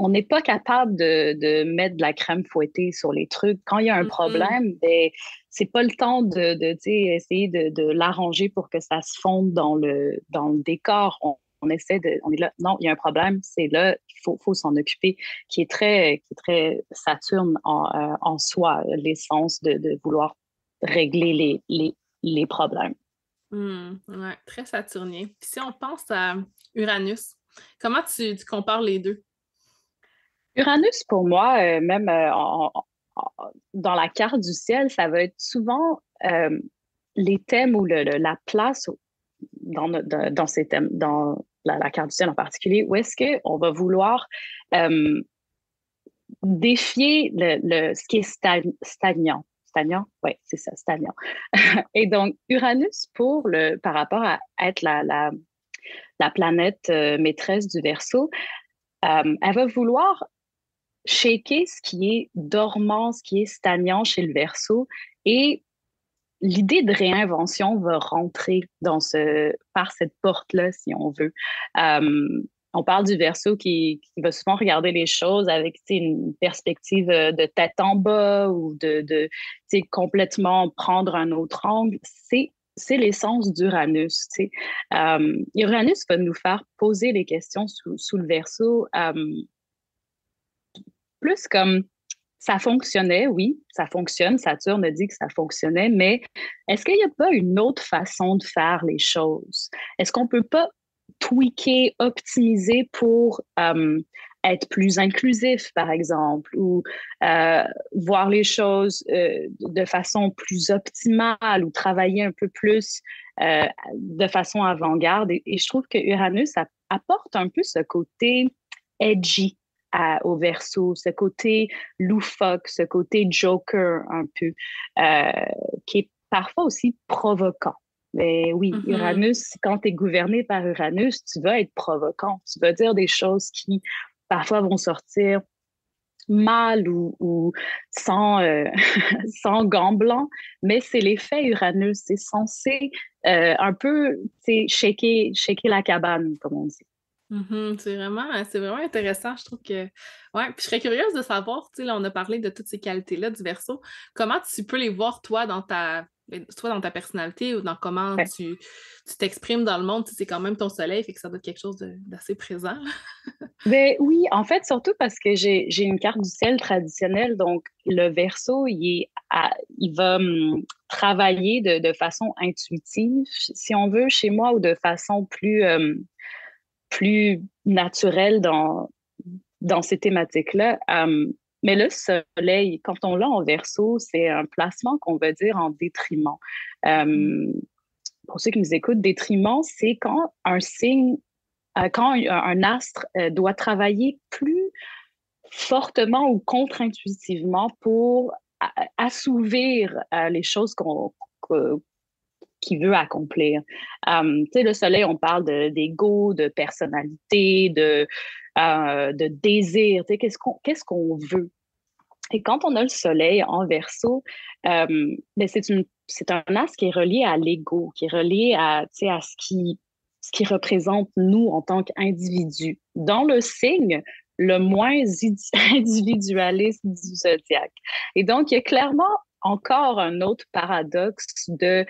[SPEAKER 2] on n'est pas capable de mettre de la crème fouettée sur les trucs. Quand il y a un
[SPEAKER 1] Mhm.
[SPEAKER 2] problème, ben, c'est pas le temps tu sais, essayer de l'arranger pour que ça se fonde dans le décor. on essaie on est là, non, il y a un problème, c'est là, faut s'en occuper, qui est très Saturne en soi, l'essence de vouloir régler les problèmes.
[SPEAKER 1] Ouais, très saturnien. Puis si on pense à Uranus, comment tu compares les deux?
[SPEAKER 2] Uranus, pour moi, même dans la carte du ciel, ça va être souvent les thèmes ou la place dans ces thèmes, dans la carte du ciel en particulier, où est-ce qu'on va vouloir euh, défier ce qui est stagnant. Stagnant? Oui, c'est ça, stagnant. Et donc, Uranus, par rapport à être la planète maîtresse du Verseau, elle va vouloir shaker ce qui est dormant, ce qui est stagnant chez le Verseau, et l'idée de réinvention va rentrer par cette porte-là, si on veut. On parle du Verseau qui va souvent regarder les choses avec une perspective de tête en bas ou de complètement prendre un autre angle. C'est l'essence d'Uranus. Uranus va nous faire poser les questions sous le Verseau, plus comme ça fonctionnait, oui, ça fonctionne. Saturne a dit que ça fonctionnait, mais est-ce qu'il n'y a pas une autre façon de faire les choses? Est-ce qu'on ne peut pas tweaker, optimiser pour être plus inclusif, par exemple, ou voir les choses de façon plus optimale ou travailler un peu plus de façon avant-garde? Et je trouve que Uranus apporte un peu ce côté edgy au Verseau, ce côté loufoque, ce côté Joker un peu, qui est parfois aussi provoquant. Mais oui,
[SPEAKER 1] Mhm.
[SPEAKER 2] Uranus, quand tu es gouverné par Uranus, tu vas être provoquant. Tu vas dire des choses qui parfois vont sortir mal ou sans, sans gants blancs, mais c'est l'effet Uranus. C'est censé un peu shaker la cabane, comme on dit.
[SPEAKER 1] Mhm. C'est vraiment intéressant. Je trouve que. Ouais, puis je serais curieuse de savoir, tu sais, là, on a parlé de toutes ces qualités-là du Verseau. Comment tu peux les voir, toi, soit dans ta personnalité ou dans comment
[SPEAKER 2] Ouais.
[SPEAKER 1] tu t'exprimes dans le monde? Tu sais, c'est quand même ton soleil, fait que ça doit être quelque chose d'assez présent, là.
[SPEAKER 2] Ben oui, en fait, surtout parce que j'ai une carte du ciel traditionnelle, donc le Verseau, il va travailler de façon intuitive, si on veut, chez moi, ou de façon plus naturelle dans ces thématiques-là. Mais le soleil, quand on l'a en Verseau, c'est un placement qu'on va dire en détriment.
[SPEAKER 1] Mhm.
[SPEAKER 2] Euh, pour ceux qui nous écoutent, détriment, c'est quand un signe quand un astre doit travailler plus fortement ou contre-intuitivement pour assouvir les choses qu'il veut accomplir. Tu sais, le soleil, on parle d'ego, de personnalité, de désir. Tu sais, qu'est-ce qu'on veut? Et quand on a le soleil en Verseau, ben c'est un astre qui est relié à l'ego, qui est relié tu sais, à ce qui représente nous en tant qu'individus. Dans le signe le moins individualiste du zodiaque. Et donc, il y a clairement encore un autre paradoxe de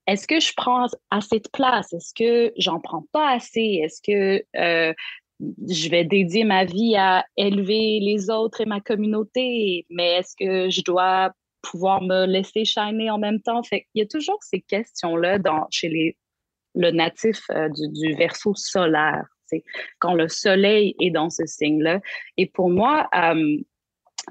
[SPEAKER 2] est-ce que je prends assez de place? Est-ce que j'en prends pas assez? Est-ce que je vais dédier ma vie à élever les autres et ma communauté? Mais est-ce que je dois pouvoir me laisser shiner en même temps? Fait qu'il y a toujours ces questions-là chez le natif du Verseau solaire. C'est quand le soleil est dans ce signe-là. Et pour moi,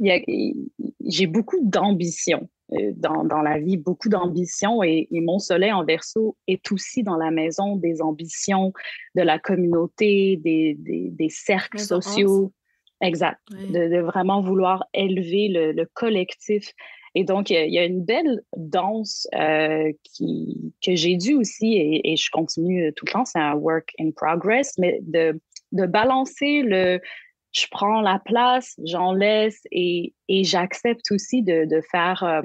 [SPEAKER 2] j'ai beaucoup d'ambition dans la vie, beaucoup d'ambition et mon soleil en Verseau est aussi dans la maison des ambitions de la communauté, des cercles
[SPEAKER 1] Maison 11.
[SPEAKER 2] sociaux. Exact.
[SPEAKER 1] Ouais.
[SPEAKER 2] De vraiment vouloir élever le collectif. Et donc, il y a une belle danse que j'ai dû aussi, et je continue tout le temps, c'est un work in progress, mais de balancer je prends la place, j'en laisse et j'accepte aussi de faire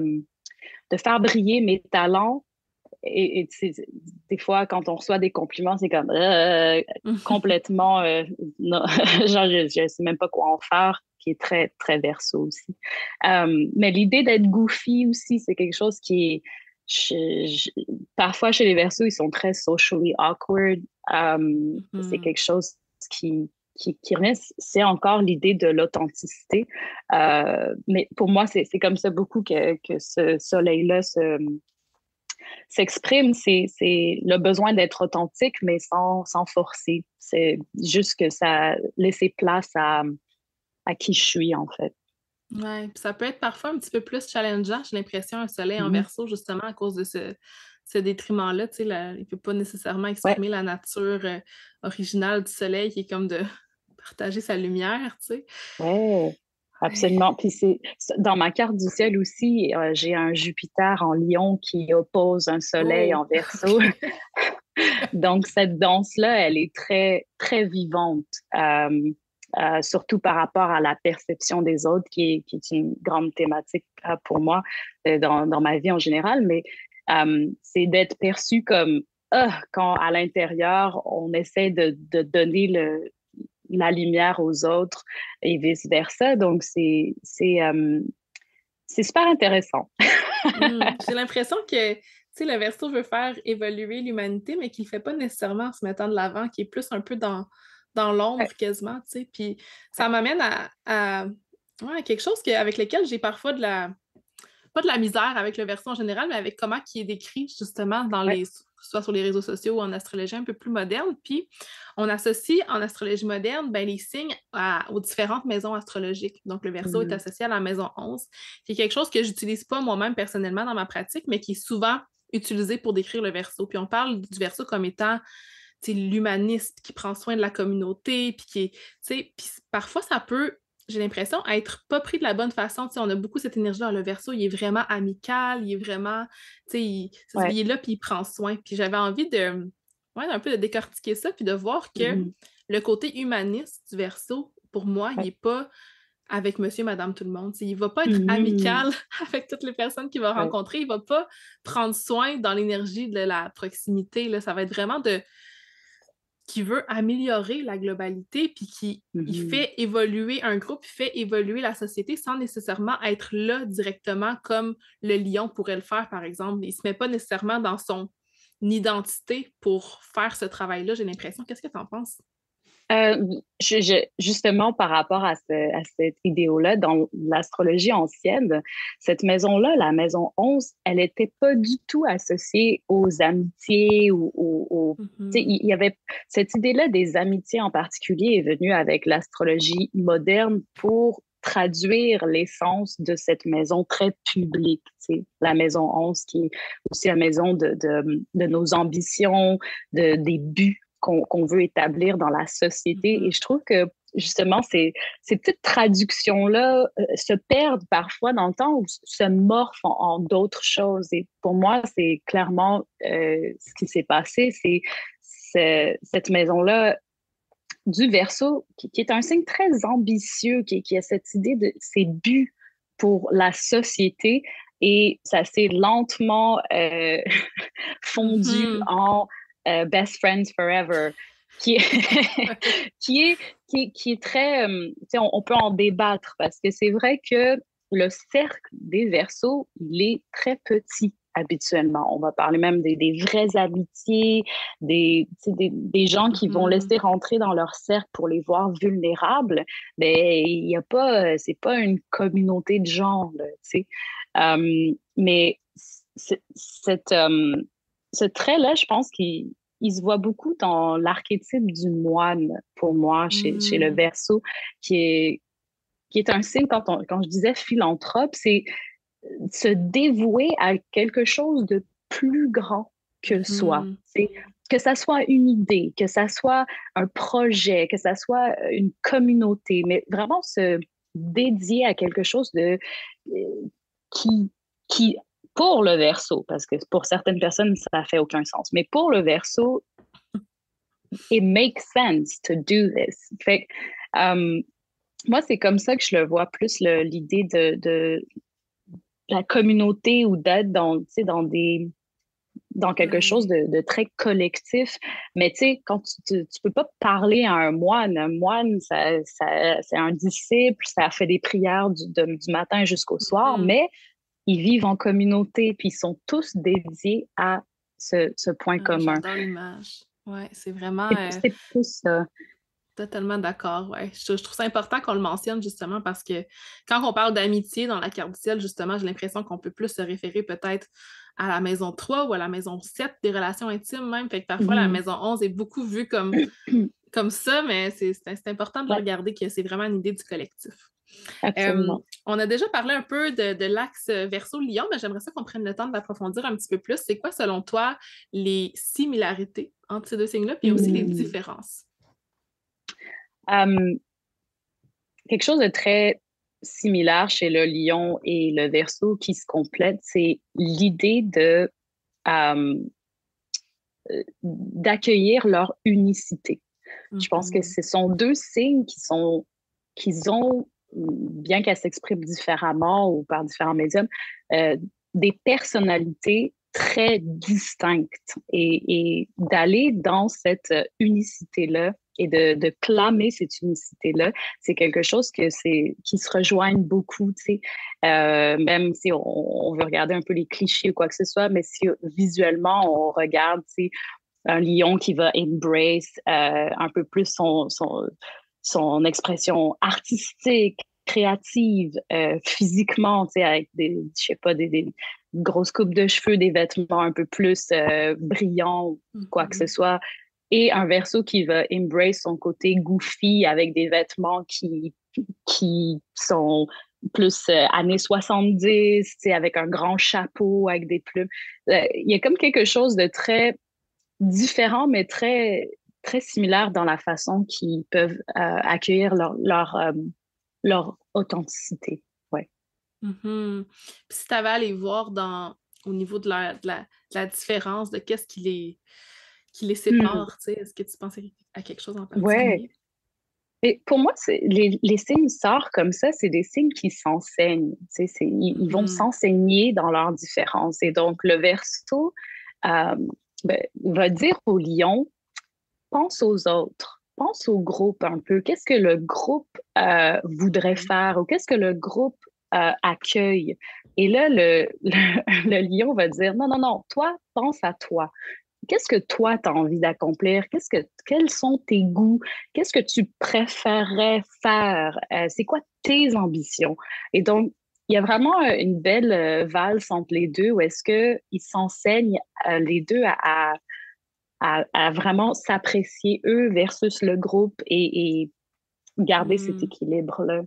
[SPEAKER 2] briller mes talents. Et des fois, quand on reçoit des compliments, c'est comme complètement, non, genre, je ne sais même pas quoi en faire, qui est très, très verso aussi. Mais l'idée d'être goofy aussi, c'est quelque chose je- je- parfois chez les Verseaux, ils sont très socially awkward. C'est
[SPEAKER 1] Mhm.
[SPEAKER 2] quelque chose qui revient, c'est encore l'idée de l'authenticité. Mais pour moi, c'est comme ça beaucoup que ce soleil-là s'exprime. C'est le besoin d'être authentique, mais sans forcer. C'est juste que ça laisser place à qui je suis, en fait.
[SPEAKER 1] Ouais, puis ça peut être parfois un petit peu plus challengeant, j'ai l'impression, un soleil en
[SPEAKER 2] Mhm.
[SPEAKER 1] verso, justement, à cause de ce détriment-là. Tu sais, il peut pas nécessairement
[SPEAKER 2] Ouais,
[SPEAKER 1] exprimer la nature originale du soleil, qui est comme de partager sa lumière, tu sais.
[SPEAKER 2] ouais,
[SPEAKER 1] Ouais.
[SPEAKER 2] absolument. Puis dans ma carte du ciel aussi, j'ai un Jupiter en Lion qui oppose un Soleil
[SPEAKER 1] Oh,
[SPEAKER 2] en Verseau.
[SPEAKER 1] OK.
[SPEAKER 2] Donc cette danse-là, elle est très très vivante, surtout par rapport à la perception des autres, qui est une grande thématique pour moi dans ma vie en général. Mais c'est d'être perçu comme quand à l'intérieur on essaie de donner la lumière aux autres et vice-versa. Donc, c'est super intéressant.
[SPEAKER 1] J'ai l'impression que, tu sais, le Verseau veut faire évoluer l'humanité, mais qu'il le fait pas nécessairement en se mettant de l'avant, qui est plus un peu dans l'ombre
[SPEAKER 2] Ouais,
[SPEAKER 1] quasiment, tu sais. Puis
[SPEAKER 2] ouais.
[SPEAKER 1] ça m'amène ouais, quelque chose avec lequel j'ai parfois pas de la misère avec le Verseau en général, mais avec comment qui est décrit justement
[SPEAKER 2] Ouais.
[SPEAKER 1] soit sur les réseaux sociaux ou en astrologie un peu plus moderne. Puis on associe en astrologie moderne ben, les signes aux différentes maisons astrologiques. Donc le Verseau est
[SPEAKER 2] Mm.
[SPEAKER 1] associé à la maison 11, qui est quelque chose que j'utilise pas moi-même personnellement dans ma pratique, mais qui est souvent utilisé pour décrire le Verseau. Puis on parle du Verseau comme étant l'humaniste qui prend soin de la communauté, puis qui est, puis parfois ça peut, j'ai l'impression, être pas pris de la bonne façon. T'sais, on a beaucoup cette énergie-là. Le Verseau, il est vraiment amical, il est vraiment,
[SPEAKER 2] Ouais.
[SPEAKER 1] il est là, puis il prend soin. Puis j'avais envie ouais, un peu de décortiquer ça, puis de voir que
[SPEAKER 2] Mhm.
[SPEAKER 1] le côté humaniste du Verseau, pour moi, il
[SPEAKER 2] Ouais.
[SPEAKER 1] est pas avec monsieur, madame, tout le monde. T'sais, il va pas être
[SPEAKER 2] Mhm.
[SPEAKER 1] amical avec toutes les personnes qu'il va
[SPEAKER 2] Ouais.
[SPEAKER 1] rencontrer. Il va pas prendre soin dans l'énergie de la proximité. Là. Ça va être vraiment qui veut améliorer la globalité, puis qui il
[SPEAKER 2] Mhm.
[SPEAKER 1] fait évoluer un groupe, il fait évoluer la société sans nécessairement être là directement comme le lion pourrait le faire, par exemple. Il ne se met pas nécessairement dans son identité pour faire ce travail-là, j'ai l'impression. Qu'est-ce que tu en penses?
[SPEAKER 2] Euh, justement, par rapport à cette idéo-là, dans l'astrologie ancienne, cette maison-là, la maison 11, elle n'était pas du tout associée aux amitiés tu sais,
[SPEAKER 1] Mhm.
[SPEAKER 2] il y avait cette idée-là des amitiés en particulier est venue avec l'astrologie moderne pour traduire l'essence de cette maison très publique, tu sais, la maison 11 qui est aussi la maison de nos ambitions, des buts qu'on veut établir dans la société. Et
[SPEAKER 1] Mhm.
[SPEAKER 2] je trouve que justement, ces petites traductions-là se perdent parfois dans le temps ou se morphent en d'autres choses. Et pour moi, c'est clairement ce qui s'est passé. C'est cette maison-là du Verseau, qui est un signe très ambitieux, qui a cette idée de ses buts pour la société. Et ça s'est lentement fondu
[SPEAKER 1] Mhm.
[SPEAKER 2] en Best Friends Forever, qui est, qui est, qui est très... on peut en débattre parce que c'est vrai que le cercle des Verseaux, il est très petit habituellement. On va parler même des vraies amitiés, des gens qui vont
[SPEAKER 1] Mhm.
[SPEAKER 2] laisser rentrer dans leur cercle pour les voir vulnérables. Mais il y a pas, c'est pas une communauté de gens, là, tu sais. Mais cette, ce trait-là, je pense qu'il se voit beaucoup dans l'archétype du moine, pour moi, chez le
[SPEAKER 1] Mhm.
[SPEAKER 2] Verseau, qui est, qui est un signe, quand je disais philanthrope, c'est se dévouer à quelque chose de plus grand que soi.
[SPEAKER 1] Mhm.
[SPEAKER 2] C'est que ça soit une idée, que ça soit un projet, que ça soit une communauté, mais vraiment se dédier à quelque chose de qui qui pour le verso, parce que pour certaines personnes ça fait aucun sens, mais pour le verso, it makes sense to do this. Fait moi c'est comme ça que je le vois plus l'idée de la communauté ou d'être dans quelque chose
[SPEAKER 1] Ouais.
[SPEAKER 2] de très collectif. Mais tu sais, quand tu peux pas parler à un moine c'est un disciple, ça fait des prières du matin jusqu'au soir,
[SPEAKER 1] Mhm.
[SPEAKER 2] mais ils vivent en communauté, puis ils sont tous dédiés à ce point
[SPEAKER 1] Ah,
[SPEAKER 2] commun.
[SPEAKER 1] j'adore l'image. Ouais, c'est vraiment
[SPEAKER 2] C'est plus ça.
[SPEAKER 1] totalement d'accord. Ouais. Je trouve ça important qu'on le mentionne justement parce que quand on parle d'amitié dans la carte du ciel, justement, j'ai l'impression qu'on peut plus se référer peut-être à la maison 3 ou à la maison 7 des relations intimes même. Fait que parfois, la
[SPEAKER 2] Mhm.
[SPEAKER 1] maison 11 est beaucoup vue comme ça, mais c'est important de le
[SPEAKER 2] Ouais,
[SPEAKER 1] regarder que c'est vraiment une idée du collectif.
[SPEAKER 2] absolument.
[SPEAKER 1] On a déjà parlé un peu de l'axe Verseau-Lion, mais j'aimerais ça qu'on prenne le temps d'approfondir un petit peu plus. C'est quoi, selon toi, les similarités entre ces deux signes-là, puis aussi les
[SPEAKER 2] Hmm.
[SPEAKER 1] différences?
[SPEAKER 2] Euh, Quelque chose de très similaire chez le lion et le verseau qui se complète, c'est l'idée euh, d'accueillir leur unicité. Je pense que
[SPEAKER 1] Mhm.
[SPEAKER 2] ce sont deux signes qu'ils ont, bien qu'elles s'expriment différemment ou par différents médiums, des personnalités très distinctes et d'aller dans cette unicité-là et de clamer cette unicité-là, c'est quelque chose qui se rejoignent beaucoup, tu sais. Même si on veut regarder un peu les clichés ou quoi que ce soit, mais si visuellement on regarde, tu sais, un lion qui va embrace un peu plus son expression artistique, créative, physiquement, tu sais, avec je sais pas, des grosses coupes de cheveux, des vêtements un peu plus brillants, quoi que ce
[SPEAKER 1] Mhm.
[SPEAKER 2] soit. Et un verso qui va embrace son côté goofy avec des vêtements qui sont plus années 70, tu sais, avec un grand chapeau, avec des plumes. Il y a comme quelque chose de très différents, mais très similaires dans la façon qu'ils peuvent accueillir leur authenticité. Ouais.
[SPEAKER 1] Mhm. Puis si tu avais à les voir au niveau de la différence, de qu'est-ce qui les
[SPEAKER 2] Hmm.
[SPEAKER 1] sépare, tu sais, est-ce que tu pensais à quelque chose en
[SPEAKER 2] Ouais.
[SPEAKER 1] particulier?
[SPEAKER 2] Et pour moi, les signes sorts comme ça, c'est des signes qui s'enseignent. Tu sais, ils vont
[SPEAKER 1] Mhm.
[SPEAKER 2] s'enseigner dans leurs différences. Et donc, le verso euh, va dire au lion, pense aux autres, pense au groupe un peu. Qu'est-ce que le groupe voudrait
[SPEAKER 1] Mhm.
[SPEAKER 2] faire ou qu'est-ce que le groupe accueille? Et là, le lion va dire, non, non, non, toi, pense à toi. Qu'est-ce que toi, tu as envie d'accomplir? Quels sont tes goûts? Qu'est-ce que tu préférerais faire? C'est quoi tes ambitions? Et donc, il y a vraiment une belle valse entre les deux où est-ce qu'ils s'enseignent les deux à vraiment s'apprécier eux versus le groupe et garder cet
[SPEAKER 1] Mhm.
[SPEAKER 2] équilibre-là.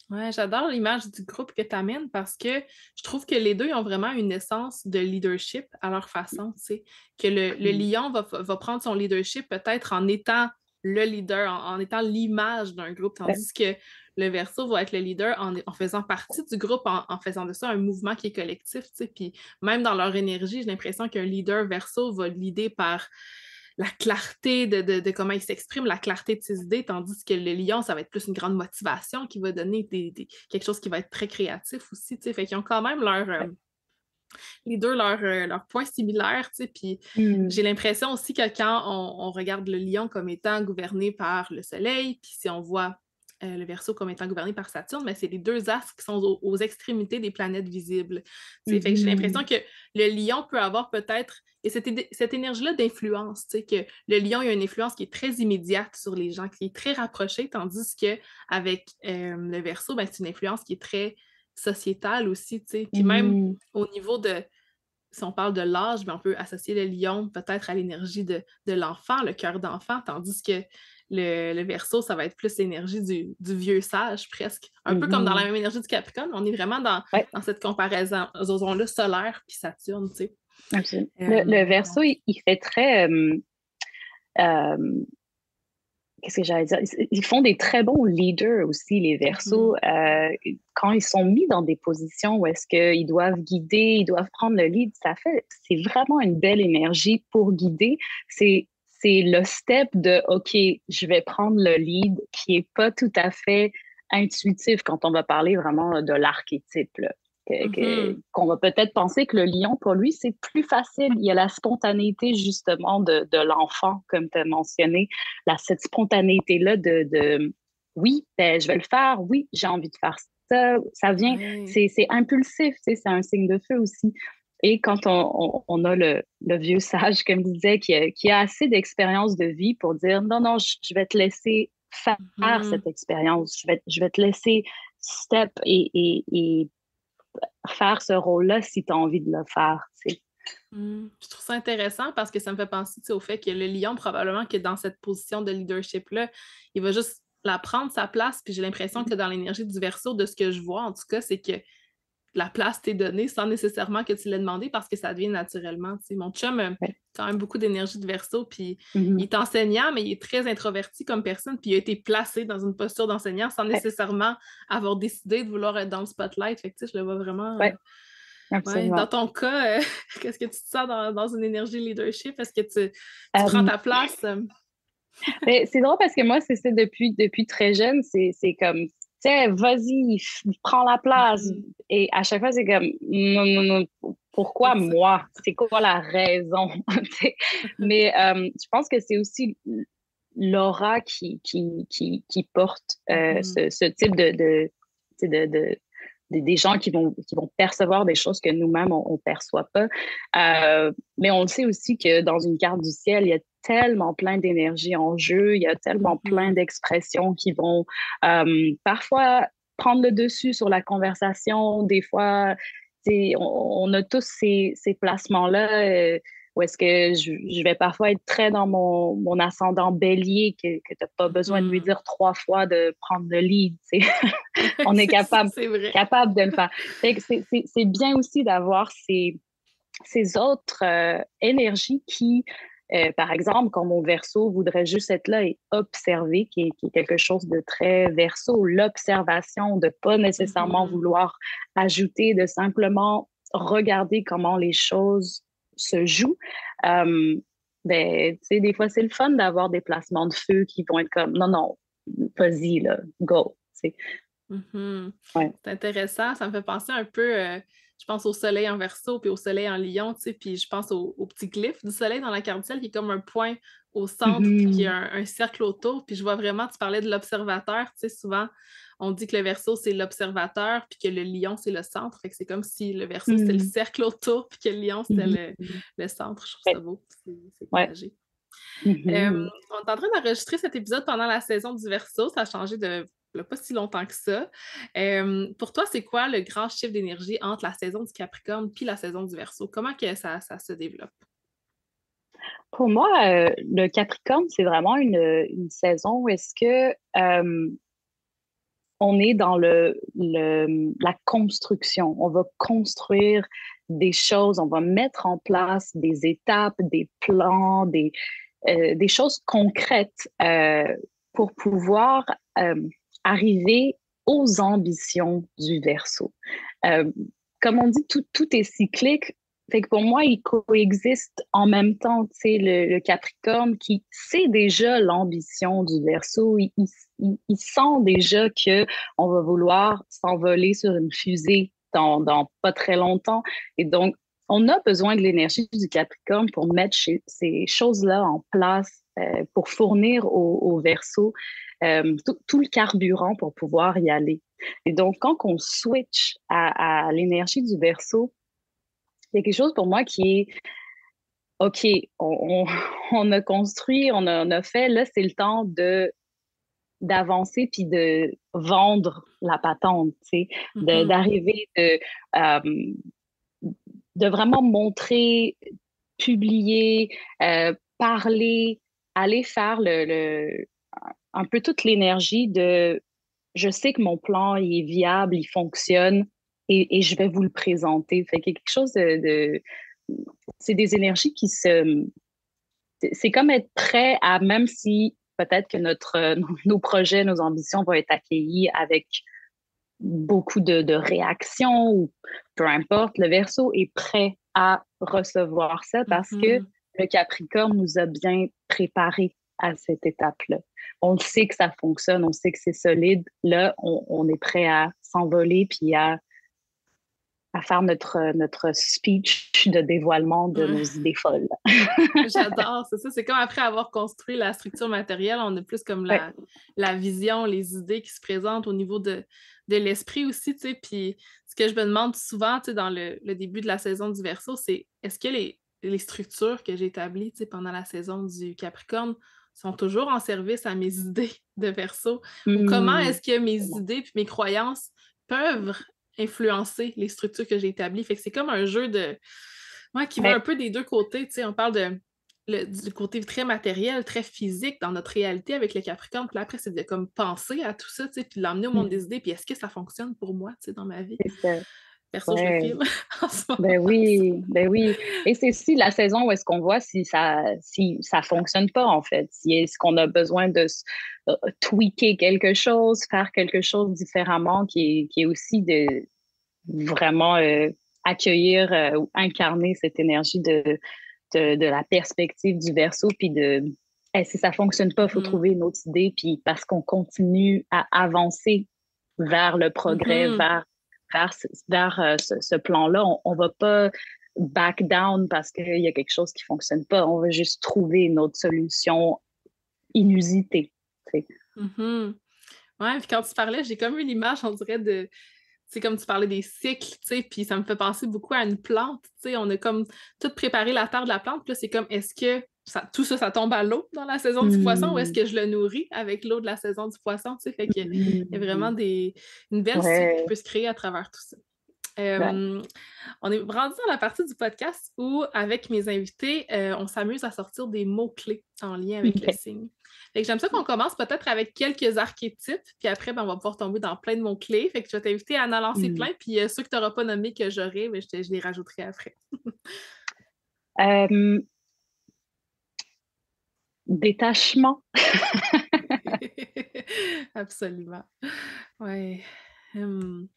[SPEAKER 1] Ouais, j'adore l'image du groupe que tu amènes parce que je trouve que les deux ont vraiment une essence de leadership à leur façon, tu sais. Que le
[SPEAKER 2] Mm.
[SPEAKER 1] lion va prendre son leadership peut-être en étant le leader, en étant l'image d'un groupe,
[SPEAKER 2] Ouais,
[SPEAKER 1] tandis que le verso va être le leader en faisant partie du groupe, en faisant de ça un mouvement qui est collectif, tu sais. Puis même dans leur énergie, j'ai l'impression qu'un leader verso va leader par la clarté de comment il s'exprime, la clarté de ses idées, tandis que le lion, ça va être plus une grande motivation qui va donner quelque chose qui va être très créatif aussi, tu sais. Fait qu'ils ont quand même
[SPEAKER 2] ouais.
[SPEAKER 1] les deux leurs points similaires, tu sais. Puis
[SPEAKER 2] Mm.
[SPEAKER 1] j'ai l'impression aussi que quand on regarde le lion comme étant gouverné par le soleil, puis si on voit le Verseau comme étant gouverné par Saturne, mais c'est les deux astres qui sont aux extrémités des planètes visibles. Tu sais. Fait que j'ai l'impression
[SPEAKER 2] Mhm.
[SPEAKER 1] que le lion peut avoir peut-être, et cette énergie-là d'influence, tu sais, que le lion a une influence qui est très immédiate sur les gens, qui est très rapprochée, tandis qu'avec le Verseau, ben, c'est une influence qui est très sociétale aussi, tu sais. Puis même
[SPEAKER 2] Mhm.
[SPEAKER 1] au niveau de, si on parle de l'âge, ben, on peut associer le lion peut-être à l'énergie de l'enfant, le cœur d'enfant, tandis que le Verseau, ça va être plus l'énergie du vieux sage, presque. Un peu comme dans la
[SPEAKER 2] Mhm.
[SPEAKER 1] même énergie du Capricorne, on est vraiment
[SPEAKER 2] Ouais,
[SPEAKER 1] dans cette comparaison-là solaire puis Saturne, tu sais.
[SPEAKER 2] absolument. Le verso,
[SPEAKER 1] Donc,
[SPEAKER 2] il fait très euh, qu'est-ce que j'allais dire? Ils font des très bons leaders aussi, les Verseaux.
[SPEAKER 1] mhm,
[SPEAKER 2] Quand ils sont mis dans des positions où est-ce qu'ils doivent guider, ils doivent prendre le lead, c'est vraiment une belle énergie pour guider. C'est le step de, OK, je vais prendre le lead qui est pas tout à fait intuitif quand on va parler vraiment de l'archétype, là.
[SPEAKER 1] mhm.
[SPEAKER 2] Qu'on va peut-être penser que le lion, pour lui, c'est plus facile. Il y a la spontanéité, justement, de l'enfant, comme tu as mentionné cette spontanéité-là oui, ben, je vais le faire, oui, j'ai envie de faire ça vient,
[SPEAKER 1] Ouais.
[SPEAKER 2] c'est impulsif, tu sais, c'est un signe de feu aussi. Et quand on a le vieux sage, comme je disais, qui a assez d'expérience de vie pour dire non, non, je vais te laisser faire
[SPEAKER 1] Mhm.
[SPEAKER 2] cette expérience, je vais te laisser step et faire ce rôle-là si tu as envie de le faire. Tu sais.
[SPEAKER 1] Je trouve ça intéressant parce que ça me fait penser tu sais, au fait que le lion, probablement que dans cette position de leadership-là, il va juste la prendre sa place. Puis j'ai l'impression que dans l'énergie du verso, de ce que je vois, en tout cas, c'est que la place t'est donnée sans nécessairement que tu l'aies demandé parce que ça vient naturellement. Tu sais. Mon chum a
[SPEAKER 2] Ouais.
[SPEAKER 1] quand même beaucoup d'énergie de verso, puis il
[SPEAKER 2] Mhm.
[SPEAKER 1] est enseignant, mais il est très introverti comme personne, puis il a été placé dans une posture d'enseignant sans
[SPEAKER 2] Ouais,
[SPEAKER 1] nécessairement avoir décidé de vouloir être dans le spotlight. Fait que, tu sais, je le vois vraiment.
[SPEAKER 2] ouais,
[SPEAKER 1] Ouais. Dans
[SPEAKER 2] absolument.
[SPEAKER 1] ton cas, qu'est-ce que tu te sens dans une énergie leadership? Est-ce que tu prends
[SPEAKER 2] Euh,
[SPEAKER 1] ta place?
[SPEAKER 2] mais c'est drôle parce que moi, c'est ça depuis très jeune, c'est comme, tu sais, vas-y, prends la place.
[SPEAKER 1] Mhm.
[SPEAKER 2] Et à chaque fois, c'est comme, non, non, non, pourquoi moi? C'est quoi la raison? Tu sais. Mais je pense que c'est aussi l'aura qui porte
[SPEAKER 1] Mhm.
[SPEAKER 2] ce type tu sais, des gens qui vont percevoir des choses que nous-mêmes, on ne perçoit pas. Mais on le sait aussi que dans une carte du ciel, il y a tellement plein d'énergie en jeu, il y a tellement plein
[SPEAKER 1] Mhm.
[SPEAKER 2] d'expressions qui vont parfois prendre le dessus sur la conversation. Des fois, on a tous ces placements-là. Où est-ce que je vais parfois être très dans mon ascendant bélier, que tu n'as pas besoin de lui
[SPEAKER 1] Mhm.
[SPEAKER 2] dire 3 fois de prendre le lead. Tu sais. On est
[SPEAKER 1] C'est ça,
[SPEAKER 2] capable,
[SPEAKER 1] c'est vrai.
[SPEAKER 2] capable de le faire. Fait que c'est bien aussi d'avoir ces autres énergies qui, par exemple, quand mon verso voudrait juste être là et observer, qui est quelque chose de très verso, l'observation, de pas nécessairement
[SPEAKER 1] Mhm.
[SPEAKER 2] vouloir ajouter, de simplement regarder comment les choses se jouent. Euh, ben, tu sais, des fois, c'est le fun d'avoir des placements de feu qui vont être comme, non, non, vas-y, là, go. Tu sais.
[SPEAKER 1] Mhm.
[SPEAKER 2] Ouais.
[SPEAKER 1] C'est intéressant. Ça me fait penser un peu, je pense au soleil en verso puis au soleil en lion, tu sais, puis je pense au petit glyphe du soleil dans la carte du ciel qui est comme un point au centre puis qui a
[SPEAKER 2] Mhm.
[SPEAKER 1] un cercle autour. Puis je vois vraiment, tu parlais de l'observateur, tu sais, souvent on dit que le verso c'est l'observateur puis que le lion c'est le centre. Fait que c'est comme si le verso c'était le
[SPEAKER 2] Mhm.
[SPEAKER 1] cercle autour puis que le lion c'était
[SPEAKER 2] Mhm.
[SPEAKER 1] le centre. Je trouve ça
[SPEAKER 2] Ouais.
[SPEAKER 1] beau. C'est
[SPEAKER 2] Ouais.
[SPEAKER 1] imagé.
[SPEAKER 2] Mhm.
[SPEAKER 1] On est en train d'enregistrer cet épisode pendant la saison du Verseau. Ça a changé de pas si longtemps que ça. Pour toi, c'est quoi le grand chiffre d'énergie entre la saison du Capricorne puis la saison du Verseau? Comment que ça se développe?
[SPEAKER 2] Pour moi, le Capricorne, c'est vraiment une saison où est-ce que on est dans la construction. On va construire des choses, on va mettre en place des étapes, des plans, des choses concrètes pour pouvoir arriver aux ambitions du Verseau. Euh, Comme on dit, tout est cyclique. Fait que pour moi, il coexiste en même temps, tu sais, le Capricorne qui sait déjà l'ambition du Verseau, il sent déjà que on va vouloir s'envoler sur une fusée dans pas très longtemps. Et donc, on a besoin de l'énergie du Capricorne pour mettre ces choses-là en place, pour fournir au Verseau tout le carburant pour pouvoir y aller. Et donc, quand on switch à l'énergie du Verseau, il y a quelque chose pour moi qui est, OK, on a construit, on a fait, là, c'est le temps d'avancer puis de vendre la patente, tu sais,
[SPEAKER 1] Mhm.
[SPEAKER 2] d'arriver, euh, de vraiment montrer, publier, parler, aller faire un peu toute l'énergie de je sais que mon plan il est viable, il fonctionne et je vais vous le présenter. Fait qu'il y a quelque chose c'est des énergies c'est comme être prêt à, même si peut-être que nos projets, nos ambitions vont être accueillis avec beaucoup de réactions ou peu importe, le Verseau est prêt à recevoir ça parce que
[SPEAKER 1] Mhm.
[SPEAKER 2] le Capricorne nous a bien préparés à cette étape-là. On sait que ça fonctionne, on sait que c'est solide. Là, on est prêt à s'envoler puis à à faire notre speech de dévoilement de nos idées folles.
[SPEAKER 1] J'adore, c'est ça. C'est comme après avoir construit la structure matérielle, on a plus comme
[SPEAKER 2] Ouais.
[SPEAKER 1] la vision, les idées qui se présentent au niveau de l'esprit aussi, tu sais. Puis ce que je me demande souvent, tu sais, dans le début de la saison du Verseau, c'est est-ce que les structures que j'ai établies, tu sais, pendant la saison du Capricorne sont toujours en service à mes idées de Verseau? Ou comment est-ce que mes idées puis mes croyances peuvent influencer les structures que j'ai établies? Fait que c'est comme un jeu de ouais, qui va un
[SPEAKER 2] Ouais.
[SPEAKER 1] peu des deux côtés. Tu sais, on parle du côté très matériel, très physique dans notre réalité avec le Capricorne. Puis là, après, c'est de comme penser à tout ça, tu sais, puis de l'emmener au monde
[SPEAKER 2] Mhm.
[SPEAKER 1] des idées. Puis est-ce que ça fonctionne pour moi, tu sais, dans ma vie?
[SPEAKER 2] C'est ça.
[SPEAKER 1] Perso, je le
[SPEAKER 2] Ouais.
[SPEAKER 1] filme en ce moment.
[SPEAKER 2] Ben oui, ben oui. Et c'est aussi la saison où est-ce qu'on voit si ça fonctionne pas, en fait. Si est-ce qu'on a besoin de tweaker quelque chose, faire quelque chose différemment, qui est aussi de vraiment accueillir ou incarner cette énergie de la perspective du Verseau, puis si ça fonctionne pas, il faut
[SPEAKER 1] Mhm.
[SPEAKER 2] trouver une autre idée, puis parce qu'on continue à avancer vers le progrès,
[SPEAKER 1] Mhm.
[SPEAKER 2] vers ce plan-là, on va pas back down parce qu'il y a quelque chose qui fonctionne pas. On va juste trouver une autre solution inusitée. Tu sais.
[SPEAKER 1] Mhm. Ouais, puis quand tu parlais, j'ai comme eu l'image, on dirait, de c'est comme tu parlais des cycles, tu sais, puis ça me fait penser beaucoup à une plante, tu sais, on a comme tout préparé la terre de la plante, puis là, c'est comme, est-ce que tout ça, ça tombe à l'eau dans la saison du poisson ou est-ce
[SPEAKER 2] Hmm.
[SPEAKER 1] que je le nourris avec l'eau de la saison du poisson, tu sais, fait qu'il y a vraiment
[SPEAKER 2] Hmm.
[SPEAKER 1] une belle cycle qui
[SPEAKER 2] Ouais,
[SPEAKER 1] peut se créer à travers tout ça.
[SPEAKER 2] ouais.
[SPEAKER 1] Euh, on est rendu dans la partie du podcast où, avec mes invités, on s'amuse à sortir des mots-clés en lien avec le
[SPEAKER 2] OK.
[SPEAKER 1] signe. Fait que j'aime ça qu'on commence peut-être avec quelques archétypes, puis après, ben, on va pouvoir tomber dans plein de mots-clés. Fait que je vais t'inviter à en lancer
[SPEAKER 2] Hmm.
[SPEAKER 1] plein, puis ceux que tu n'auras pas nommés que j'aurai, ben, je les rajouterai après.
[SPEAKER 2] Euh, Détachement.
[SPEAKER 1] Absolument. Ouais. Hum.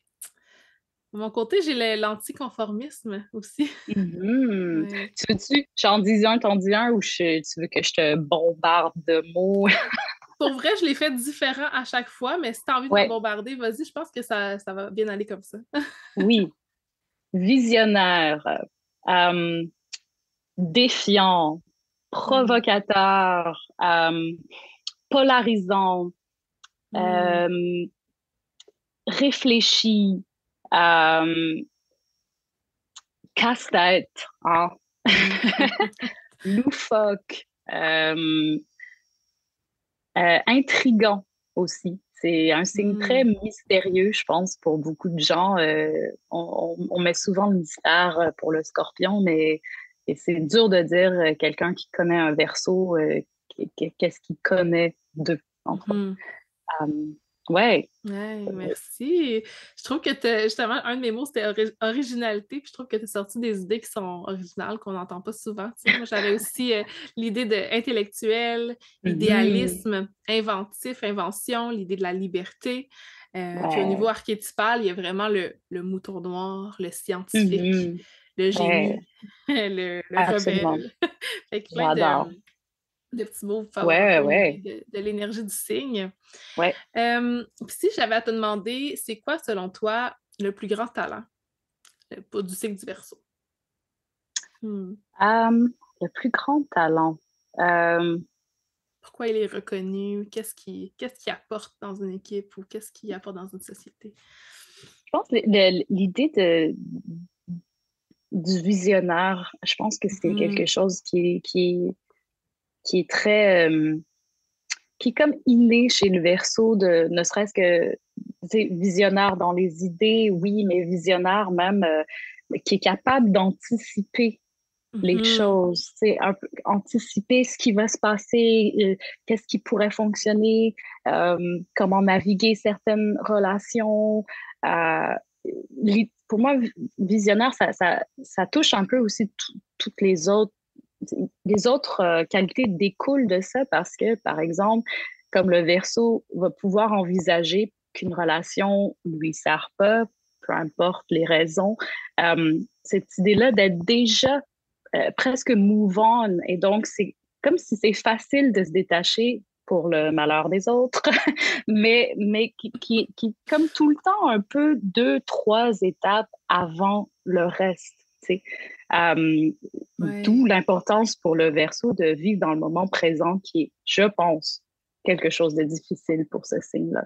[SPEAKER 1] De mon côté, j'ai l'anticonformisme aussi.
[SPEAKER 2] Mhm.
[SPEAKER 1] Ouais.
[SPEAKER 2] Tu veux-tu, j'en dis un, t'en dis un, ou tu veux que je te bombarde de mots?
[SPEAKER 1] Pour vrai, je l'ai fait différent à chaque fois, mais si tu as envie de me
[SPEAKER 2] Ouais,
[SPEAKER 1] bombarder, vas-y, je pense que ça va bien aller comme ça.
[SPEAKER 2] oui. Visionnaire, euh, défiant,
[SPEAKER 1] Hmm.
[SPEAKER 2] provocateur, polarisant,
[SPEAKER 1] Hmm.
[SPEAKER 2] euh, réfléchi, euh, casse-tête, hein,
[SPEAKER 1] Hmm.
[SPEAKER 2] loufoque, intriguant aussi. C'est un signe très
[SPEAKER 1] Hmm.
[SPEAKER 2] mystérieux, je pense, pour beaucoup de gens. On met souvent le mystère pour le scorpion, mais c'est dur de dire quelqu'un qui connaît un verso, qu'est-ce qu'il connaît d'eux, en fait.
[SPEAKER 1] Hmm.
[SPEAKER 2] Euh, ouais.
[SPEAKER 1] Ouais, merci. Je trouve que justement, un de mes mots, c'était originalité, puis je trouve que tu as sorti des idées qui sont originales, qu'on n'entend pas souvent. Tu sais. Moi, j'avais aussi l'idée de intellectuel,
[SPEAKER 2] Mhm.
[SPEAKER 1] idéalisme, inventif, invention, l'idée de la liberté. Puis au niveau
[SPEAKER 2] Ouais.
[SPEAKER 1] archétypal, il y a vraiment le mouton noir, le scientifique,
[SPEAKER 2] Mhm.
[SPEAKER 1] le
[SPEAKER 2] Ouais,
[SPEAKER 1] génie, le
[SPEAKER 2] absolument.
[SPEAKER 1] rebelle. Fait que plein
[SPEAKER 2] J'adore.
[SPEAKER 1] de petits mots pour
[SPEAKER 2] Ouais,
[SPEAKER 1] rentrer au milieu
[SPEAKER 2] ouais,
[SPEAKER 1] de l'énergie du signe.
[SPEAKER 2] ouais.
[SPEAKER 1] Puis si j'avais à te demander, c'est quoi, selon toi, le plus grand talent pour du cycle du Verseau? Hmm.
[SPEAKER 2] Le plus grand talent. Euh,
[SPEAKER 1] Pourquoi il est reconnu? Qu'est-ce qu'il apporte dans une équipe ou qu'est-ce qu'il apporte dans une société?
[SPEAKER 2] je pense que l'idée du visionnaire, je pense que c'est quelque
[SPEAKER 1] Mhm.
[SPEAKER 2] chose qui est très, qui est comme inné chez le Verseau, ne serait-ce que tu sais, visionnaire dans les idées, oui, mais visionnaire même, qui est capable d'anticiper les
[SPEAKER 1] Mhm.
[SPEAKER 2] choses, tu sais, un peu anticiper ce qui va se passer, qu'est-ce qui pourrait fonctionner, comment naviguer certaines relations. euh, pour moi, visionnaire, ça touche un peu aussi toutes les autres qualités découlent de ça parce que, par exemple, comme le Verseau va pouvoir envisager qu'une relation lui sert pas, peu importe les raisons, cette idée-là d'être déjà presque move on. Et donc, c'est comme si c'est facile de se détacher pour le malheur des autres, mais qui comme tout le temps, un peu 2, 3 étapes avant le reste, tu sais. Euh,
[SPEAKER 1] Ouais.
[SPEAKER 2] D'où l'importance pour le Verseau de vivre dans le moment présent, qui est, je pense, quelque chose de difficile pour ce signe-là.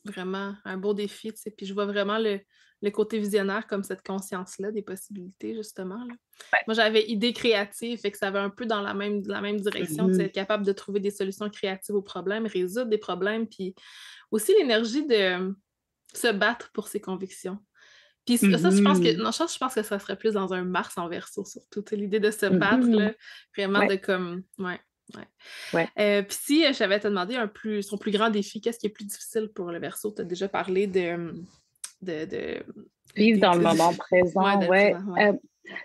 [SPEAKER 1] Vraiment, un beau défi, tu sais. Puis je vois vraiment le côté visionnaire comme cette conscience-là des possibilités, justement, là.
[SPEAKER 2] Ouais.
[SPEAKER 1] Moi, j'avais idée créative, fait que ça va un peu dans la même direction, tu sais,
[SPEAKER 2] Mhm.
[SPEAKER 1] être capable de trouver des solutions créatives aux problèmes, résoudre des problèmes, puis aussi l'énergie de se battre pour ses convictions. Puis ça, je pense que
[SPEAKER 2] Mhm.
[SPEAKER 1] non, je pense que ça serait plus dans un Mars en Verseau, surtout, tu sais, l'idée de se battre,
[SPEAKER 2] Mhm.
[SPEAKER 1] là, vraiment
[SPEAKER 2] Ouais,
[SPEAKER 1] de comme ouais, ouais.
[SPEAKER 2] ouais.
[SPEAKER 1] Puis si j'avais à te demander son plus grand défi, qu'est-ce qui est plus difficile pour le Verseau? Tu as déjà parlé de,
[SPEAKER 2] Vivre dans le
[SPEAKER 1] de-
[SPEAKER 2] moment
[SPEAKER 1] ouais,
[SPEAKER 2] présent,
[SPEAKER 1] de
[SPEAKER 2] ouais.
[SPEAKER 1] présent, ouais.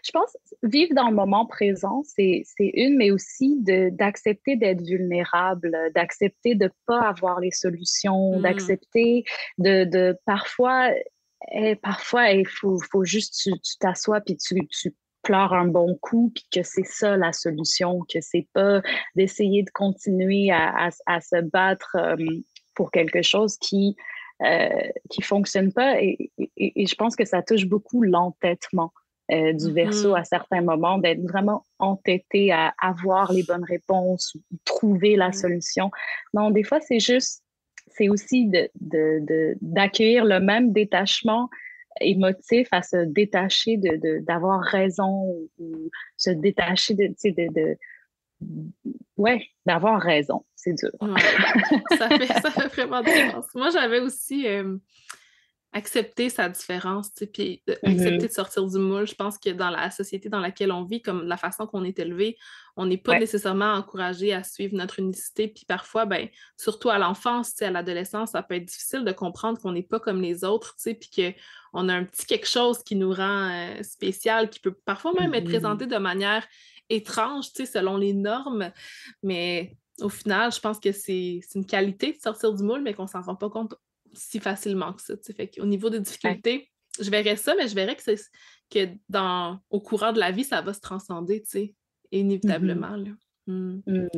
[SPEAKER 2] Je pense vivre dans le moment présent, c'est une, mais aussi d'accepter d'être vulnérable, d'accepter de ne pas avoir les solutions,
[SPEAKER 1] Hmm,
[SPEAKER 2] d'accepter de parfois, parfois, il faut juste tu t'assois puis tu pleures un bon coup, puis que c'est ça la solution, que c'est pas d'essayer de continuer à se battre pour quelque chose qui fonctionne pas. Et je pense que ça touche beaucoup l'entêtement du Verseau
[SPEAKER 1] mhm,
[SPEAKER 2] à certains moments, d'être vraiment entêté à avoir les bonnes réponses ou trouver la
[SPEAKER 1] ouais.
[SPEAKER 2] solution. Non, des fois, c'est aussi d'accueillir le même détachement émotif à se détacher d'avoir raison ou se détacher tu sais, ouais, d'avoir raison. C'est dur.
[SPEAKER 1] Ouais. Ça fait vraiment du sens. Moi, j'avais aussi accepté sa différence, tu sais, puis accepter
[SPEAKER 2] Mhm.
[SPEAKER 1] de sortir du moule. Je pense que dans la société dans laquelle on vit, comme la façon qu'on est élevé, on n'est pas
[SPEAKER 2] Ouais.
[SPEAKER 1] nécessairement encouragé à suivre notre unicité. Puis parfois, ben, surtout à l'enfance, tu sais, à l'adolescence, ça peut être difficile de comprendre qu'on n'est pas comme les autres, tu sais, puis qu'on a un petit quelque chose qui nous rend spécial, qui peut parfois même être
[SPEAKER 2] Mhm.
[SPEAKER 1] présenté de manière étrange, tu sais, selon les normes. Mais au final, je pense que c'est une qualité de sortir du moule, mais qu'on s'en rend pas compte si facilement que ça. Tu sais. Fait qu'au niveau des
[SPEAKER 2] Ouais.
[SPEAKER 1] difficultés, je verrais ça, mais je verrais que au courant de la vie, ça va se transcender, tu sais,
[SPEAKER 2] Mhm.
[SPEAKER 1] inévitablement. Là. Hmm.
[SPEAKER 2] Mhm.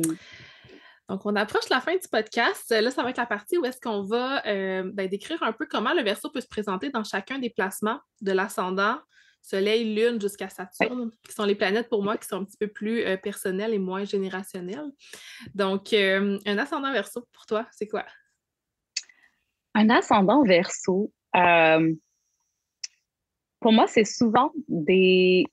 [SPEAKER 1] Donc, on approche la fin du podcast. Là, ça va être la partie où est-ce qu'on va ben, décrire un peu comment le Verseau peut se présenter dans chacun des placements de l'ascendant, Soleil, Lune jusqu'à
[SPEAKER 2] Ouais.
[SPEAKER 1] Saturne, qui sont les planètes pour moi qui sont un petit peu plus personnelles et moins générationnelles. Donc, un ascendant Verseau pour toi, c'est quoi?
[SPEAKER 2] Un ascendant Verseau, pour moi, c'est souvent des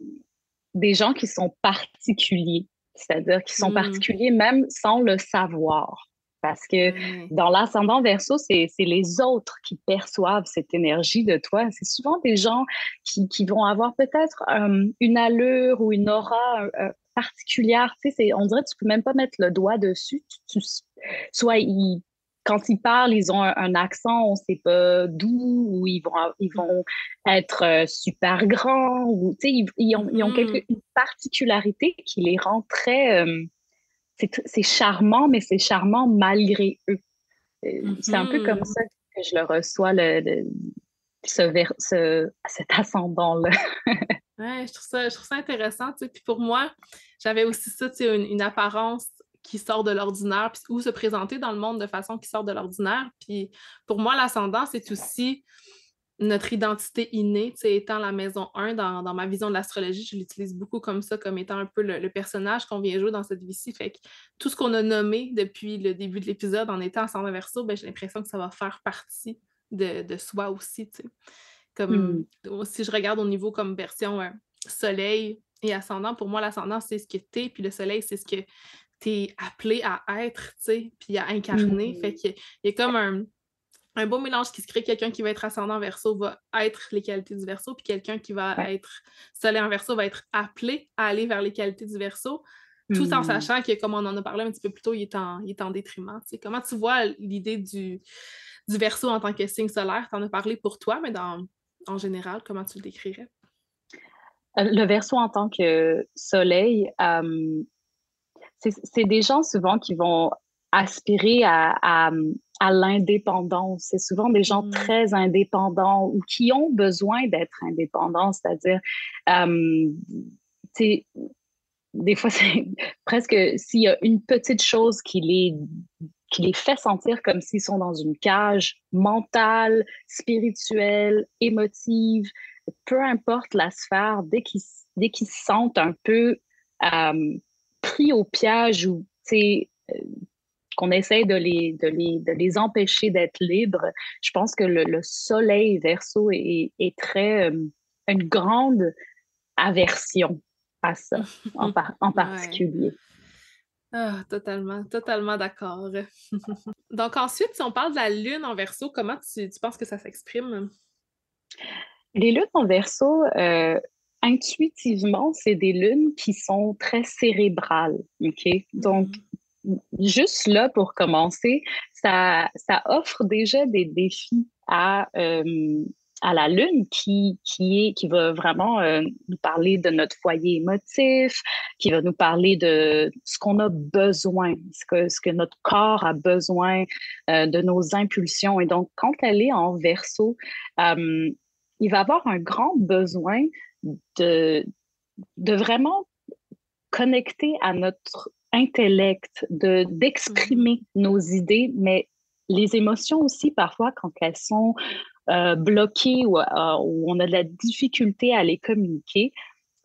[SPEAKER 2] gens qui sont particuliers, c'est-à-dire qui sont
[SPEAKER 1] Hmm.
[SPEAKER 2] particuliers même sans le savoir. Parce que
[SPEAKER 1] Ouais.
[SPEAKER 2] dans l'ascendant Verseau, c'est les autres qui perçoivent cette énergie de toi. C'est souvent des gens qui vont avoir peut-être une allure ou une aura particulière. Tu sais, on dirait que tu peux même pas mettre le doigt dessus. Soit quand ils parlent, ils ont un accent, on sait pas d'où, ou ils vont être super grands, ou tu sais, ils ont
[SPEAKER 1] Mhm.
[SPEAKER 2] une particularité qui les rend très, c'est charmant, mais c'est charmant malgré eux. C'est un peu comme
[SPEAKER 1] Mhm.
[SPEAKER 2] ça que je le reçois, cet ascendant-là.
[SPEAKER 1] Ouais, je trouve ça intéressant, tu sais. Puis pour moi, j'avais aussi ça, tu sais, une apparence qui sort de l'ordinaire, puis, ou se présenter dans le monde de façon qui sort de l'ordinaire. Puis pour moi, l'ascendant, c'est aussi notre identité innée, tu sais, étant la maison 1 dans ma vision de l'astrologie, je l'utilise beaucoup comme ça, comme étant un peu le personnage qu'on vient jouer dans cette vie-ci. Fait que tout ce qu'on a nommé depuis le début de l'épisode en étant ascendant Verseau, ben, j'ai l'impression que ça va faire partie de soi aussi, tu sais. Comme
[SPEAKER 2] Hmm.
[SPEAKER 1] si je regarde au niveau comme version soleil et ascendant, pour moi, l'ascendant, c'est ce que t'es, puis le soleil, c'est ce que t'es appelé à être, tu sais, puis à incarner. Fait
[SPEAKER 2] Hmm.
[SPEAKER 1] qu'il y a comme un beau mélange qui se crée. Quelqu'un qui va être ascendant verso va être les qualités du verso, puis quelqu'un qui va
[SPEAKER 2] Ouais.
[SPEAKER 1] être soleil en verso va être appelé à aller vers les qualités du verso, tout en
[SPEAKER 2] Hmm.
[SPEAKER 1] sachant que, comme on en a parlé un petit peu plus tôt, il est en détriment. Tu sais. Comment tu vois l'idée du verso en tant que signe solaire? Tu en as parlé pour toi, mais en général, comment tu le décrirais?
[SPEAKER 2] Le Verseau en tant que soleil, c'est des gens souvent qui vont aspirer à l'indépendance. C'est souvent des gens
[SPEAKER 1] Mm.
[SPEAKER 2] très indépendants ou qui ont besoin d'être indépendants, c'est-à-dire, tu sais, des fois, c'est presque s'il y a une petite chose qui les fait sentir comme s'ils sont dans une cage mentale, spirituelle, émotive, peu importe la sphère, dès qu'ils se sentent un peu euh, pris au piège ou qu'on essaie de les empêcher d'être libres, je pense que le soleil verso est très une grande aversion à ça en
[SPEAKER 1] Ouais.
[SPEAKER 2] particulier.
[SPEAKER 1] Ah, totalement, totalement d'accord. Donc ensuite, si on parle de la lune en Verseau, comment tu penses que ça s'exprime?
[SPEAKER 2] Les lunes en verso, intuitivement, c'est des lunes qui sont très cérébrales, OK? Donc,
[SPEAKER 1] Mhm.
[SPEAKER 2] juste là, pour commencer, ça offre déjà des défis à la lune qui va vraiment nous parler de notre foyer émotif, qui va nous parler de ce qu'on a besoin, ce que notre corps a besoin, de nos impulsions. Et donc, quand elle est en verso, euh, il va avoir un grand besoin de, de vraiment connecter à notre intellect,
[SPEAKER 1] Mhm.
[SPEAKER 2] d'exprimer nos idées, mais les émotions aussi, parfois, quand elles sont bloquées ou on a de la difficulté à les communiquer,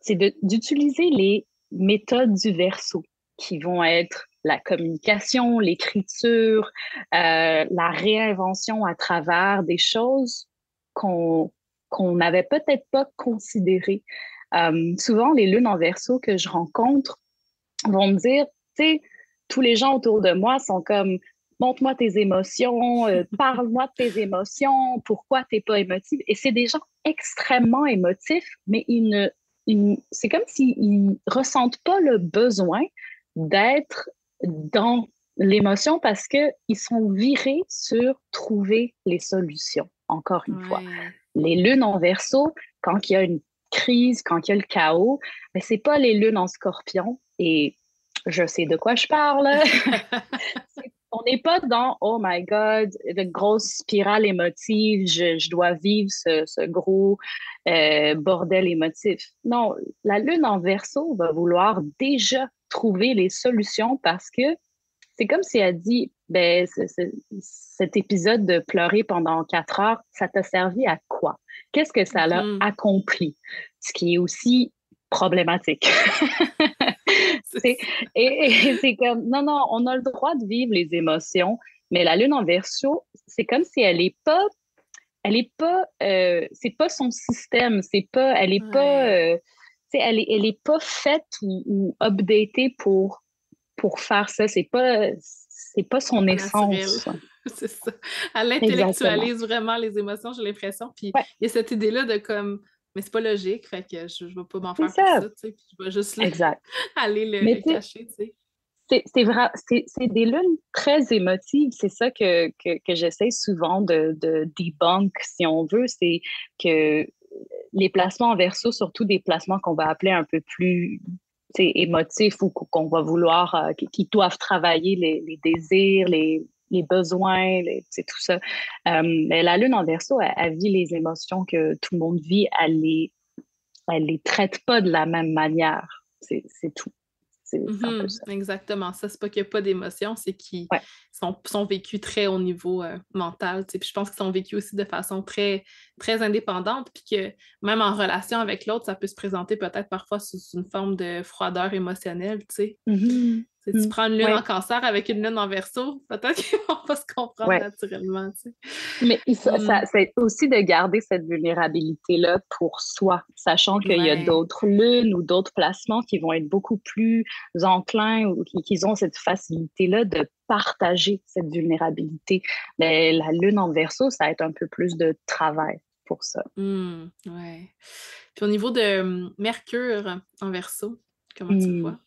[SPEAKER 2] c'est d'utiliser les méthodes du verso qui vont être la communication, l'écriture, la réinvention à travers des choses qu'on qu'on n'avait peut-être pas considérées. Souvent, les lunes en verso que je rencontre vont me dire, tu sais, tous les gens autour de moi sont comme, montre-moi tes émotions, parle-moi de tes émotions, pourquoi t'es pas émotive. Et c'est des gens extrêmement émotifs, mais c'est comme s'ils ressentent pas le besoin d'être dans l'émotion parce qu'ils sont virés sur trouver les solutions, encore une fois.
[SPEAKER 1] Ouais.
[SPEAKER 2] Les lunes en verso, quand il y a une crise, quand il y a le chaos, mais c'est pas les lunes en scorpion. Et je sais de quoi je parle. On n'est pas dans oh my God, de grosses spirales émotives, je dois vivre ce gros bordel émotif. Non, la lune en verso va vouloir déjà trouver les solutions parce que c'est comme si elle dit ben, cet épisode de pleurer pendant 4 heures, ça t'a servi à quoi? Qu'est-ce que ça l'a
[SPEAKER 1] Mhm.
[SPEAKER 2] accompli? Ce qui est aussi problématique.
[SPEAKER 1] C'est
[SPEAKER 2] C'est-
[SPEAKER 1] ça.
[SPEAKER 2] et c'est comme, non, non, on a le droit de vivre les émotions, mais la lune en verso, c'est comme si c'est pas son système, elle est pas,
[SPEAKER 1] Ouais.
[SPEAKER 2] tu sais, elle est pas faite ou updatée pour faire ça. C'est pas
[SPEAKER 1] C'est
[SPEAKER 2] son
[SPEAKER 1] pas naturel.
[SPEAKER 2] essence.
[SPEAKER 1] C'est ça. Elle
[SPEAKER 2] Exactement.
[SPEAKER 1] intellectualise vraiment les émotions, j'ai l'impression. Puis
[SPEAKER 2] Ouais,
[SPEAKER 1] il y a cette idée-là de comme, mais c'est pas logique, fait que je vais pas m'en
[SPEAKER 2] c'est
[SPEAKER 1] faire pour
[SPEAKER 2] ça.
[SPEAKER 1] ça, tu sais, puis je vais juste
[SPEAKER 2] Exact.
[SPEAKER 1] aller
[SPEAKER 2] Mais
[SPEAKER 1] le
[SPEAKER 2] tu sais,
[SPEAKER 1] cacher, tu sais.
[SPEAKER 2] c'est des lunes très émotives. C'est ça que j'essaie souvent de debunk, si on veut. C'est que les placements en verso, surtout des placements qu'on va appeler un peu plus émotifs ou qu'on va vouloir, qui doivent travailler les désirs, les besoins, tout ça. Mais la lune en verso, elle vit les émotions que tout le monde vit. Elle les traite pas de la même manière. C'est tout. C'est un peu
[SPEAKER 1] Mhm,
[SPEAKER 2] ça.
[SPEAKER 1] exactement. Ça, c'est pas qu'il n'y a pas d'émotions, c'est qu'ils
[SPEAKER 2] Ouais.
[SPEAKER 1] sont vécus très au niveau mental, tu sais. Puis je pense qu'ils sont vécus aussi de façon très, très indépendante, puis que même en relation avec l'autre, ça peut se présenter peut-être parfois sous une forme de froideur émotionnelle, tu sais.
[SPEAKER 2] Mhm.
[SPEAKER 1] Si tu
[SPEAKER 2] Mhm.
[SPEAKER 1] prends une lune en
[SPEAKER 2] Ouais,
[SPEAKER 1] cancer avec une lune en verso, peut-être qu'ils vont pas se comprendre
[SPEAKER 2] ouais.
[SPEAKER 1] naturellement, tu sais.
[SPEAKER 2] Mais
[SPEAKER 1] Hmm,
[SPEAKER 2] c'est aussi de garder cette vulnérabilité-là pour soi, sachant qu'il y a
[SPEAKER 1] ouais.
[SPEAKER 2] d'autres lunes ou d'autres placements qui vont être beaucoup plus enclins ou qui ont cette facilité-là de partager cette vulnérabilité. Mais la lune en verso, ça va être un peu plus de travail pour ça.
[SPEAKER 1] Ouais. Puis au niveau de Mercure en verso, comment tu le
[SPEAKER 2] Hmm.
[SPEAKER 1] vois?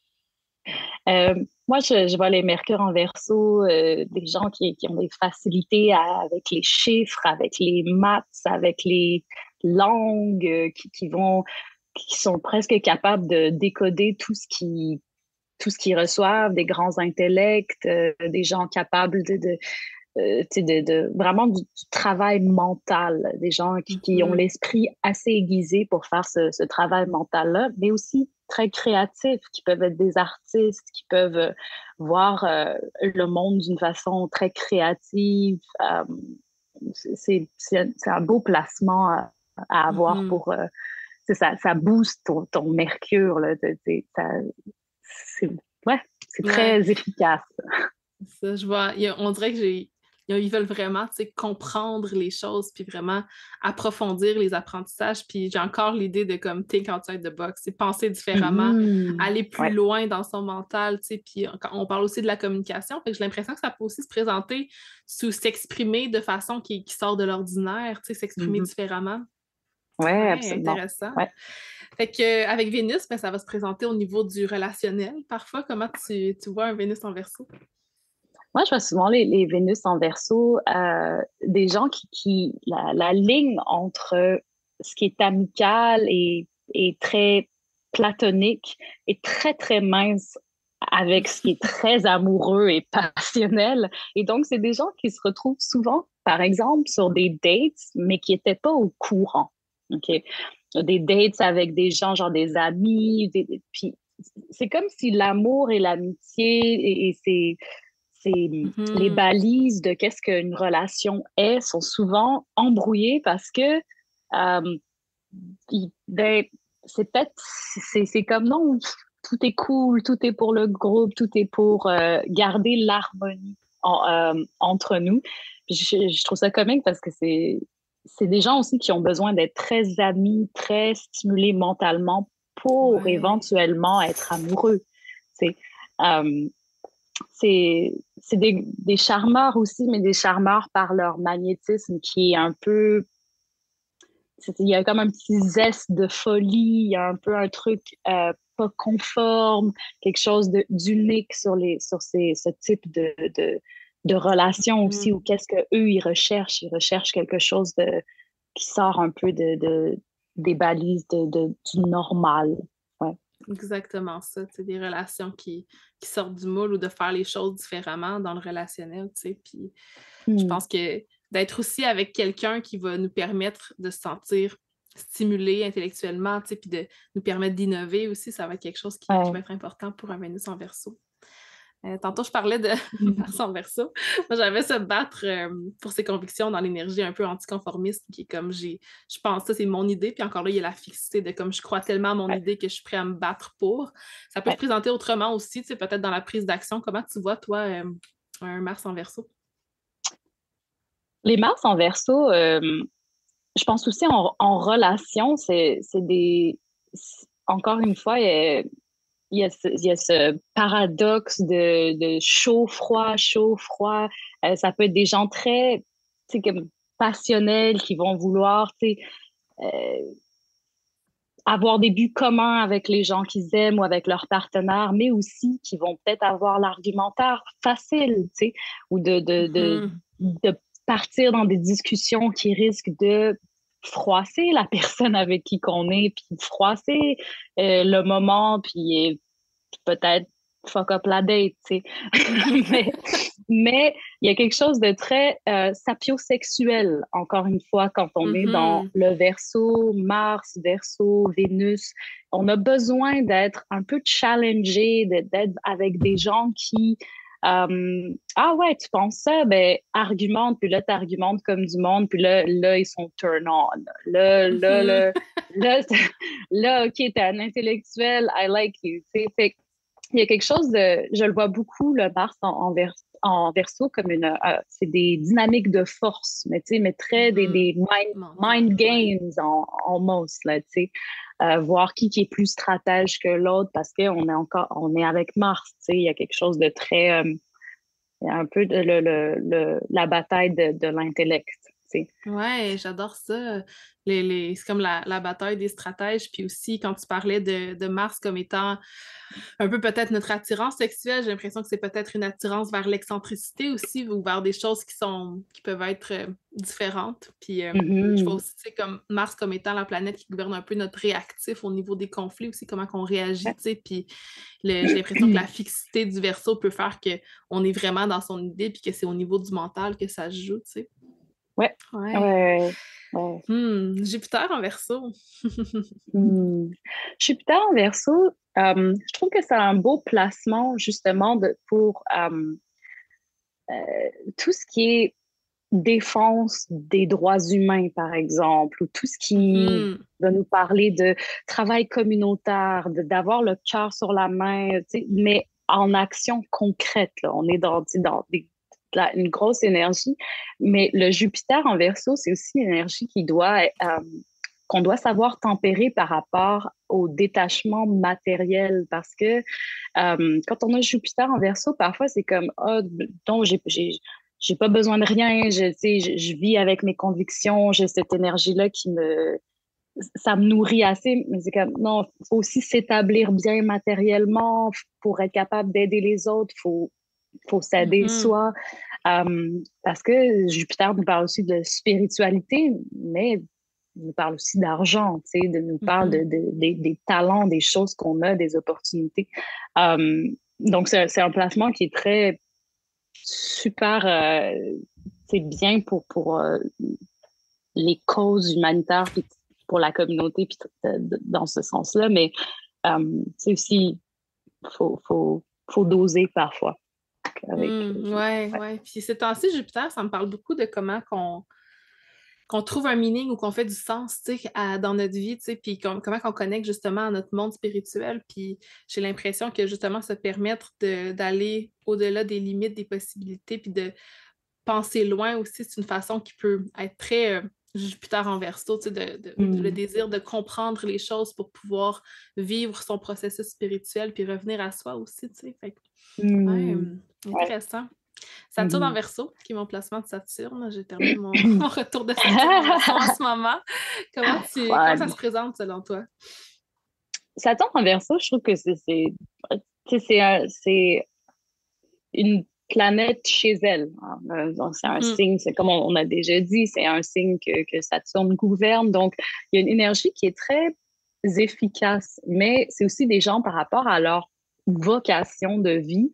[SPEAKER 2] Euh, Moi, je vois les Mercure en verso, des gens qui ont des facilités avec les chiffres, avec les maths, avec les langues, qui sont presque capables de décoder tout ce qu'ils reçoivent, des grands intellects, des gens capables tu sais, vraiment du travail mental, des gens qui ont
[SPEAKER 1] Mhm.
[SPEAKER 2] l'esprit assez aiguisé pour faire ce travail mental-là, mais aussi très créatifs, qui peuvent être des artistes, qui peuvent voir le monde d'une façon très créative. C'est un beau placement à avoir
[SPEAKER 1] Mhm.
[SPEAKER 2] pour... ça booste ton mercure, là, c'est, ouais, c'est
[SPEAKER 1] Ouais.
[SPEAKER 2] très efficace.
[SPEAKER 1] Ça, je vois, on dirait que ils veulent vraiment, tu sais, comprendre les choses, puis vraiment approfondir les apprentissages. Puis j'ai encore l'idée de comme think outside the box, c'est penser différemment,
[SPEAKER 2] Mhm.
[SPEAKER 1] aller plus
[SPEAKER 2] Ouais.
[SPEAKER 1] loin dans son mental, tu sais. Puis on parle aussi de la communication, fait que j'ai l'impression que ça peut aussi se présenter sous s'exprimer de façon qui sort de l'ordinaire, tu sais, s'exprimer
[SPEAKER 2] Mhm.
[SPEAKER 1] différemment.
[SPEAKER 2] Ouais,
[SPEAKER 1] Ouais,
[SPEAKER 2] absolument.
[SPEAKER 1] intéressant.
[SPEAKER 2] Ouais.
[SPEAKER 1] Fait que avec Vénus, ben, ça va se présenter au niveau du relationnel. Parfois, comment tu vois un Vénus en Verseau?
[SPEAKER 2] Moi, je vois souvent les Vénus en Verseau, des gens la ligne entre ce qui est amical et très platonique est très, très mince avec ce qui est très amoureux et passionnel. Et donc, c'est des gens qui se retrouvent souvent, par exemple, sur des dates, mais qui n'étaient pas au courant. OK? Des dates avec des gens, genre des amis, puis c'est comme si l'amour et l'amitié les
[SPEAKER 1] Mhm.
[SPEAKER 2] balises de qu'est-ce qu'une relation est sont souvent embrouillées parce que euh, ben, c'est comme non, tout est cool, tout est pour le groupe, tout est pour garder l'harmonie entre nous. Puis je trouve ça comique parce que c'est des gens aussi qui ont besoin d'être très amis, très stimulés mentalement pour
[SPEAKER 1] Ouais.
[SPEAKER 2] éventuellement être amoureux. C'est euh, c'est des charmeurs aussi, mais des charmeurs par leur magnétisme qui est un peu... Il y a comme un petit zeste de folie, il y a un peu un truc pas conforme, quelque chose d'unique ce type de relation aussi, ou
[SPEAKER 1] Mhm.
[SPEAKER 2] qu'est-ce qu'eux, ils recherchent. Ils recherchent quelque chose qui sort un peu des balises du normal. Ouais.
[SPEAKER 1] Exactement ça, tu sais, des relations qui sortent du moule ou de faire les choses différemment dans le relationnel, tu sais. Puis je
[SPEAKER 2] Hmm.
[SPEAKER 1] pense que d'être aussi avec quelqu'un qui va nous permettre de se sentir stimulés intellectuellement, tu sais, puis de nous permettre d'innover aussi, ça va être quelque chose qui va
[SPEAKER 2] Ouais.
[SPEAKER 1] être important pour un Vénus en Verseau. Tantôt, je parlais de Mars en Verseau. Moi, j'avais se battre pour ses convictions dans l'énergie un peu anticonformiste, qui est comme je pense ça, c'est mon idée. Puis encore là, il y a la fixité de comme je crois tellement à mon
[SPEAKER 2] Ouais.
[SPEAKER 1] idée que je suis prêt à me battre pour. Ça peut se
[SPEAKER 2] Ouais.
[SPEAKER 1] présenter autrement aussi, tu sais, peut-être dans la prise d'action. Comment tu vois, toi, un Mars en Verseau?
[SPEAKER 2] Les Mars en Verseau, je pense aussi en relation, encore une fois, il y a ce paradoxe de chaud-froid, chaud-froid. Ça peut être des gens très, tu sais, comme passionnels qui vont vouloir, tu sais, euh, avoir des buts communs avec les gens qu'ils aiment ou avec leurs partenaires, mais aussi qui vont peut-être avoir l'argumentaire facile, tu sais, ou
[SPEAKER 1] Mhm.
[SPEAKER 2] de partir dans des discussions qui risquent de froisser la personne avec qui qu'on est, puis de froisser le moment, puis peut-être fuck up la date, tu sais. mais, mais il y a quelque chose de très sapiosexuel, encore une fois, quand on est dans
[SPEAKER 1] Mhm.
[SPEAKER 2] le verso, Mars, verso, Vénus. On a besoin d'être un peu challengé, d'être avec des gens qui... ah ouais, tu penses ça? Ben, argumente, puis là, tu argumentes comme du monde, puis là, ils sont turn on. Là, là,
[SPEAKER 1] Mhm.
[SPEAKER 2] là, là, là, OK, t'es un intellectuel, I like you. Tu sais, fait il y a quelque chose de, je le vois beaucoup, le Mars en verso, comme c'est des dynamiques de force, mais tu sais, mais très
[SPEAKER 1] Mhm.
[SPEAKER 2] des mind
[SPEAKER 1] Mental, ouais.
[SPEAKER 2] games almost, là, tu sais. Voir qui est plus stratège que l'autre parce on est avec Mars, tu sais, il y a quelque chose de très, il y a un peu de la bataille de l'intellect. sais.
[SPEAKER 1] Ouais, j'adore ça. C'est comme la bataille des stratèges. Puis aussi, quand tu parlais de Mars comme étant un peu peut-être notre attirance sexuelle, j'ai l'impression que c'est peut-être une attirance vers l'excentricité aussi, ou vers des choses qui peuvent être différentes. Puis je vois
[SPEAKER 2] Mhm.
[SPEAKER 1] aussi, tu sais, comme Mars comme étant la planète qui gouverne un peu notre réactif au niveau des conflits aussi, comment qu'on réagit,
[SPEAKER 2] Ouais.
[SPEAKER 1] tu sais. Puis j'ai l'impression que la fixité du Verseau peut faire qu'on est vraiment dans son idée, puis que c'est au niveau du mental que ça se joue, tu sais.
[SPEAKER 2] Ouais.
[SPEAKER 1] Ouais.
[SPEAKER 2] Ouais. Ouais.
[SPEAKER 1] Jupiter en Verseau.
[SPEAKER 2] Hmm. Jupiter en Verseau, je trouve que c'est un beau placement justement pour tout ce qui est défense des droits humains, par exemple, ou tout ce qui
[SPEAKER 1] Mhm.
[SPEAKER 2] va nous parler de travail communautaire, d'avoir le cœur sur la main, tu sais, mais en action concrète. Là. On est une grosse énergie, mais le Jupiter en Verseau, c'est aussi une énergie qu'on doit savoir tempérer par rapport au détachement matériel, parce que quand on a Jupiter en Verseau, parfois c'est comme ah donc j'ai pas besoin de rien, tu sais, je vis avec mes convictions, j'ai cette énergie-là ça me nourrit assez, mais c'est comme non, faut aussi s'établir bien matériellement pour être capable d'aider les autres, faut s'aider
[SPEAKER 1] Mhm.
[SPEAKER 2] soi, parce que Jupiter nous parle aussi de spiritualité, mais il nous parle aussi d'argent, tu sais, nous parle
[SPEAKER 1] Mhm.
[SPEAKER 2] des talents, des choses qu'on a, des opportunités. Donc, c'est un placement qui est très super, c'est bien pour les causes humanitaires, puis pour la communauté, puis dans ce sens-là, mais c'est aussi, faut doser parfois avec.
[SPEAKER 1] Ouais, ouais. Puis ces temps-ci, Jupiter, ça me parle beaucoup de comment qu'on trouve un meaning ou qu'on fait du sens, tu sais, dans notre vie, tu sais, puis comment qu'on connecte justement à notre monde spirituel. Puis j'ai l'impression que justement se permettre d'aller au-delà des limites, des possibilités, puis de penser loin aussi, c'est une façon qui peut être très Jupiter en Verseau, tu sais, le
[SPEAKER 2] Mm,
[SPEAKER 1] désir de comprendre les choses pour pouvoir vivre son processus spirituel puis revenir à soi aussi, tu sais. Fait que, ouais,
[SPEAKER 2] mm, ouais.
[SPEAKER 1] intéressant. Saturne en
[SPEAKER 2] Mhm.
[SPEAKER 1] Verseau, qui est mon placement de Saturne. Je termine mon retour de Saturne en Verseau en ce moment. Comment ça se
[SPEAKER 2] Fun.
[SPEAKER 1] présente selon toi?
[SPEAKER 2] Satan en Verseau, je trouve que tu sais, c'est une planète chez elle, hein. Donc, c'est un
[SPEAKER 1] Mhm.
[SPEAKER 2] signe, c'est comme on a déjà dit, c'est un signe que Saturne gouverne. Donc, il y a une énergie qui est très efficace, mais c'est aussi des gens par rapport à leur vocation de vie.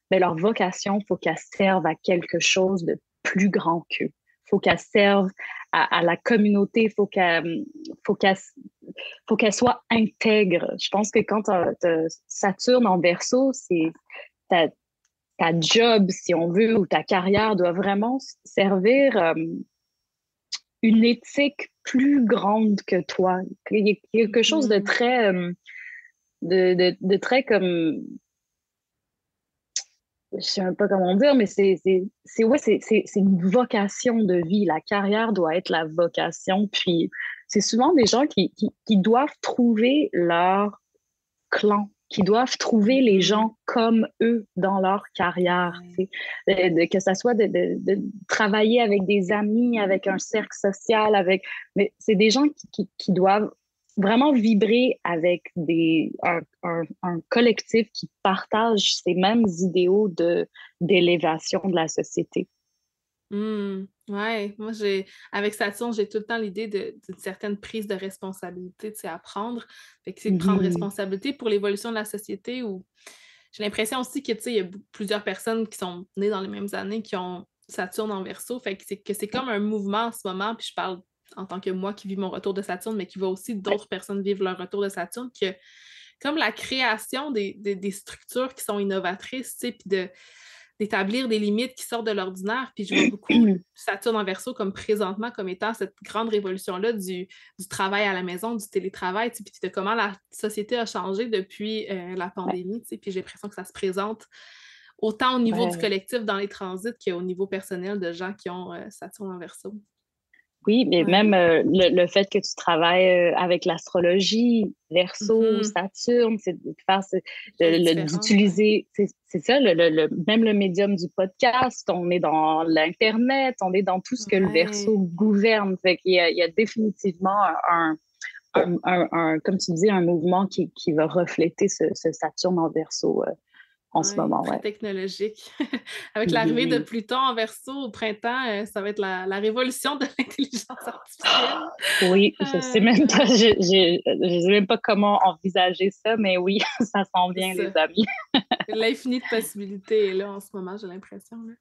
[SPEAKER 2] Mais leur vocation, il faut qu'elle serve à quelque chose de plus grand qu'eux. Il faut qu'elle serve à la communauté, faut qu'elle, faut qu'elle soit intègre. Je pense que quand Saturne en Verseau, c'est ta, ta job, si on veut, ou ta carrière doit vraiment servir une éthique plus grande que toi. Il y a quelque chose de
[SPEAKER 1] Mhm.
[SPEAKER 2] très, de très comme, je sais même pas comment dire, mais ouais, c'est une vocation de vie. La carrière doit être la vocation. Puis c'est souvent des gens qui doivent trouver leur clan, qui doivent trouver les
[SPEAKER 1] Mhm.
[SPEAKER 2] gens comme eux dans leur carrière,
[SPEAKER 1] Ouais.
[SPEAKER 2] tu sais. Que ça soit de travailler avec des amis, avec un cercle social, mais c'est des gens qui doivent vraiment vibrer avec un collectif qui partage ces mêmes idéaux d'élévation de la société.
[SPEAKER 1] Ouais, moi avec Saturne, j'ai tout le temps l'idée d'une certaine prise de responsabilité, tu sais, à prendre. Fait que c'est de prendre
[SPEAKER 2] Mhm.
[SPEAKER 1] responsabilité pour l'évolution de la société où j'ai l'impression aussi que, tu sais, il y a plusieurs personnes qui sont nées dans les mêmes années qui ont Saturne en Verseau. Fait que c'est comme un mouvement en ce moment, puis je parle en tant que moi qui vis mon retour de Saturne, mais qui voit aussi
[SPEAKER 2] Ouais,
[SPEAKER 1] d'autres personnes vivre leur retour de Saturne, que comme la création des structures qui sont innovatrices, tu sais, puis d'établir des limites qui sortent de l'ordinaire. Puis je vois beaucoup Saturne en Verseau comme présentement comme étant cette grande révolution-là du travail à la maison, du télétravail, tu sais, puis de comment la société a changé depuis la
[SPEAKER 2] ouais,
[SPEAKER 1] pandémie, tu sais, puis j'ai l'impression que ça se présente autant au niveau du
[SPEAKER 2] ouais.
[SPEAKER 1] collectif dans les transits qu'au niveau personnel de gens qui ont Saturne en Verseau.
[SPEAKER 2] Oui, mais
[SPEAKER 1] Ouais.
[SPEAKER 2] même le fait que tu travailles avec l'astrologie, Verseau, Saturne, c'est de faire
[SPEAKER 1] Choses différentes, ouais.
[SPEAKER 2] d'utiliser, c'est ça, même le médium du podcast, on est dans l'Internet, on est dans tout ce que le Verseau
[SPEAKER 1] Ouais,
[SPEAKER 2] gouverne. Fait qu'il y a définitivement comme tu dis, un mouvement qui va refléter ce Saturne en Verseau en ce
[SPEAKER 1] ouais,
[SPEAKER 2] moment,
[SPEAKER 1] très
[SPEAKER 2] ouais.
[SPEAKER 1] technologique. Avec l'arrivée de
[SPEAKER 2] Oui.
[SPEAKER 1] Pluton en Verseau au printemps, ça va être la révolution de l'intelligence artificielle.
[SPEAKER 2] Oui, je sais même pas,
[SPEAKER 1] Ouais,
[SPEAKER 2] je sais même pas comment envisager ça, mais oui, ça s'en
[SPEAKER 1] c'est
[SPEAKER 2] vient, les
[SPEAKER 1] ça.
[SPEAKER 2] amis.
[SPEAKER 1] L'infini de possibilités est là en ce moment, j'ai l'impression, là.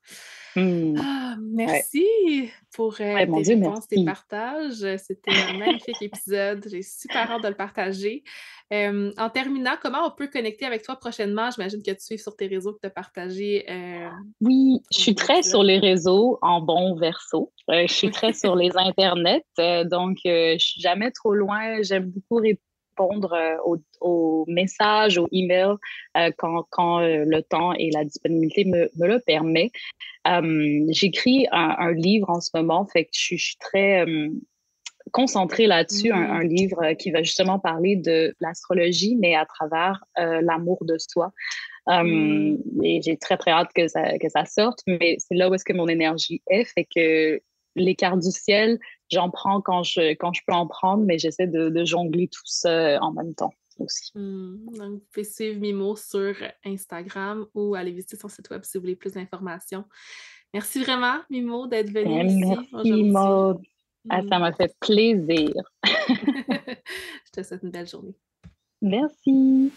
[SPEAKER 2] Hmm,
[SPEAKER 1] Ah,
[SPEAKER 2] ouais.
[SPEAKER 1] merci pour,
[SPEAKER 2] Ouais, mon
[SPEAKER 1] tes
[SPEAKER 2] Dieu,
[SPEAKER 1] réponses, tes
[SPEAKER 2] merci.
[SPEAKER 1] partages. C'était un magnifique épisode. J'ai super hâte de le partager. En terminant, comment on peut connecter avec toi prochainement? J'imagine que tu suives sur tes réseaux que tu as partagé,
[SPEAKER 2] Oui, je
[SPEAKER 1] ton
[SPEAKER 2] suis
[SPEAKER 1] nouvel
[SPEAKER 2] très sur
[SPEAKER 1] épisode.
[SPEAKER 2] les réseaux en bon verso. Je suis
[SPEAKER 1] Oui.
[SPEAKER 2] très sur les internets, donc je suis jamais trop loin. J'aime beaucoup répondre aux messages, aux emails quand le temps et la disponibilité me le permet. J'écris un livre en ce moment, fait que je suis très concentrée là-dessus, un
[SPEAKER 1] Mmh.
[SPEAKER 2] livre qui va justement parler de l'astrologie, mais à travers l'amour de soi.
[SPEAKER 1] Mmh.
[SPEAKER 2] Et j'ai très, très hâte que ça sorte, mais c'est là où est-ce que mon énergie est, fait que les cartes du ciel, j'en prends quand je peux en prendre, mais j'essaie de jongler tout ça en même temps aussi.
[SPEAKER 1] Donc, vous pouvez suivre Mimo sur Instagram ou aller visiter son site web si vous voulez plus d'informations. Merci vraiment, Mimo, d'être venue
[SPEAKER 2] Ben,
[SPEAKER 1] ici
[SPEAKER 2] merci,
[SPEAKER 1] aujourd'hui.
[SPEAKER 2] Maud. Ah, ça
[SPEAKER 1] Mmh.
[SPEAKER 2] m'a fait plaisir.
[SPEAKER 1] Je te souhaite une belle journée.
[SPEAKER 2] Merci.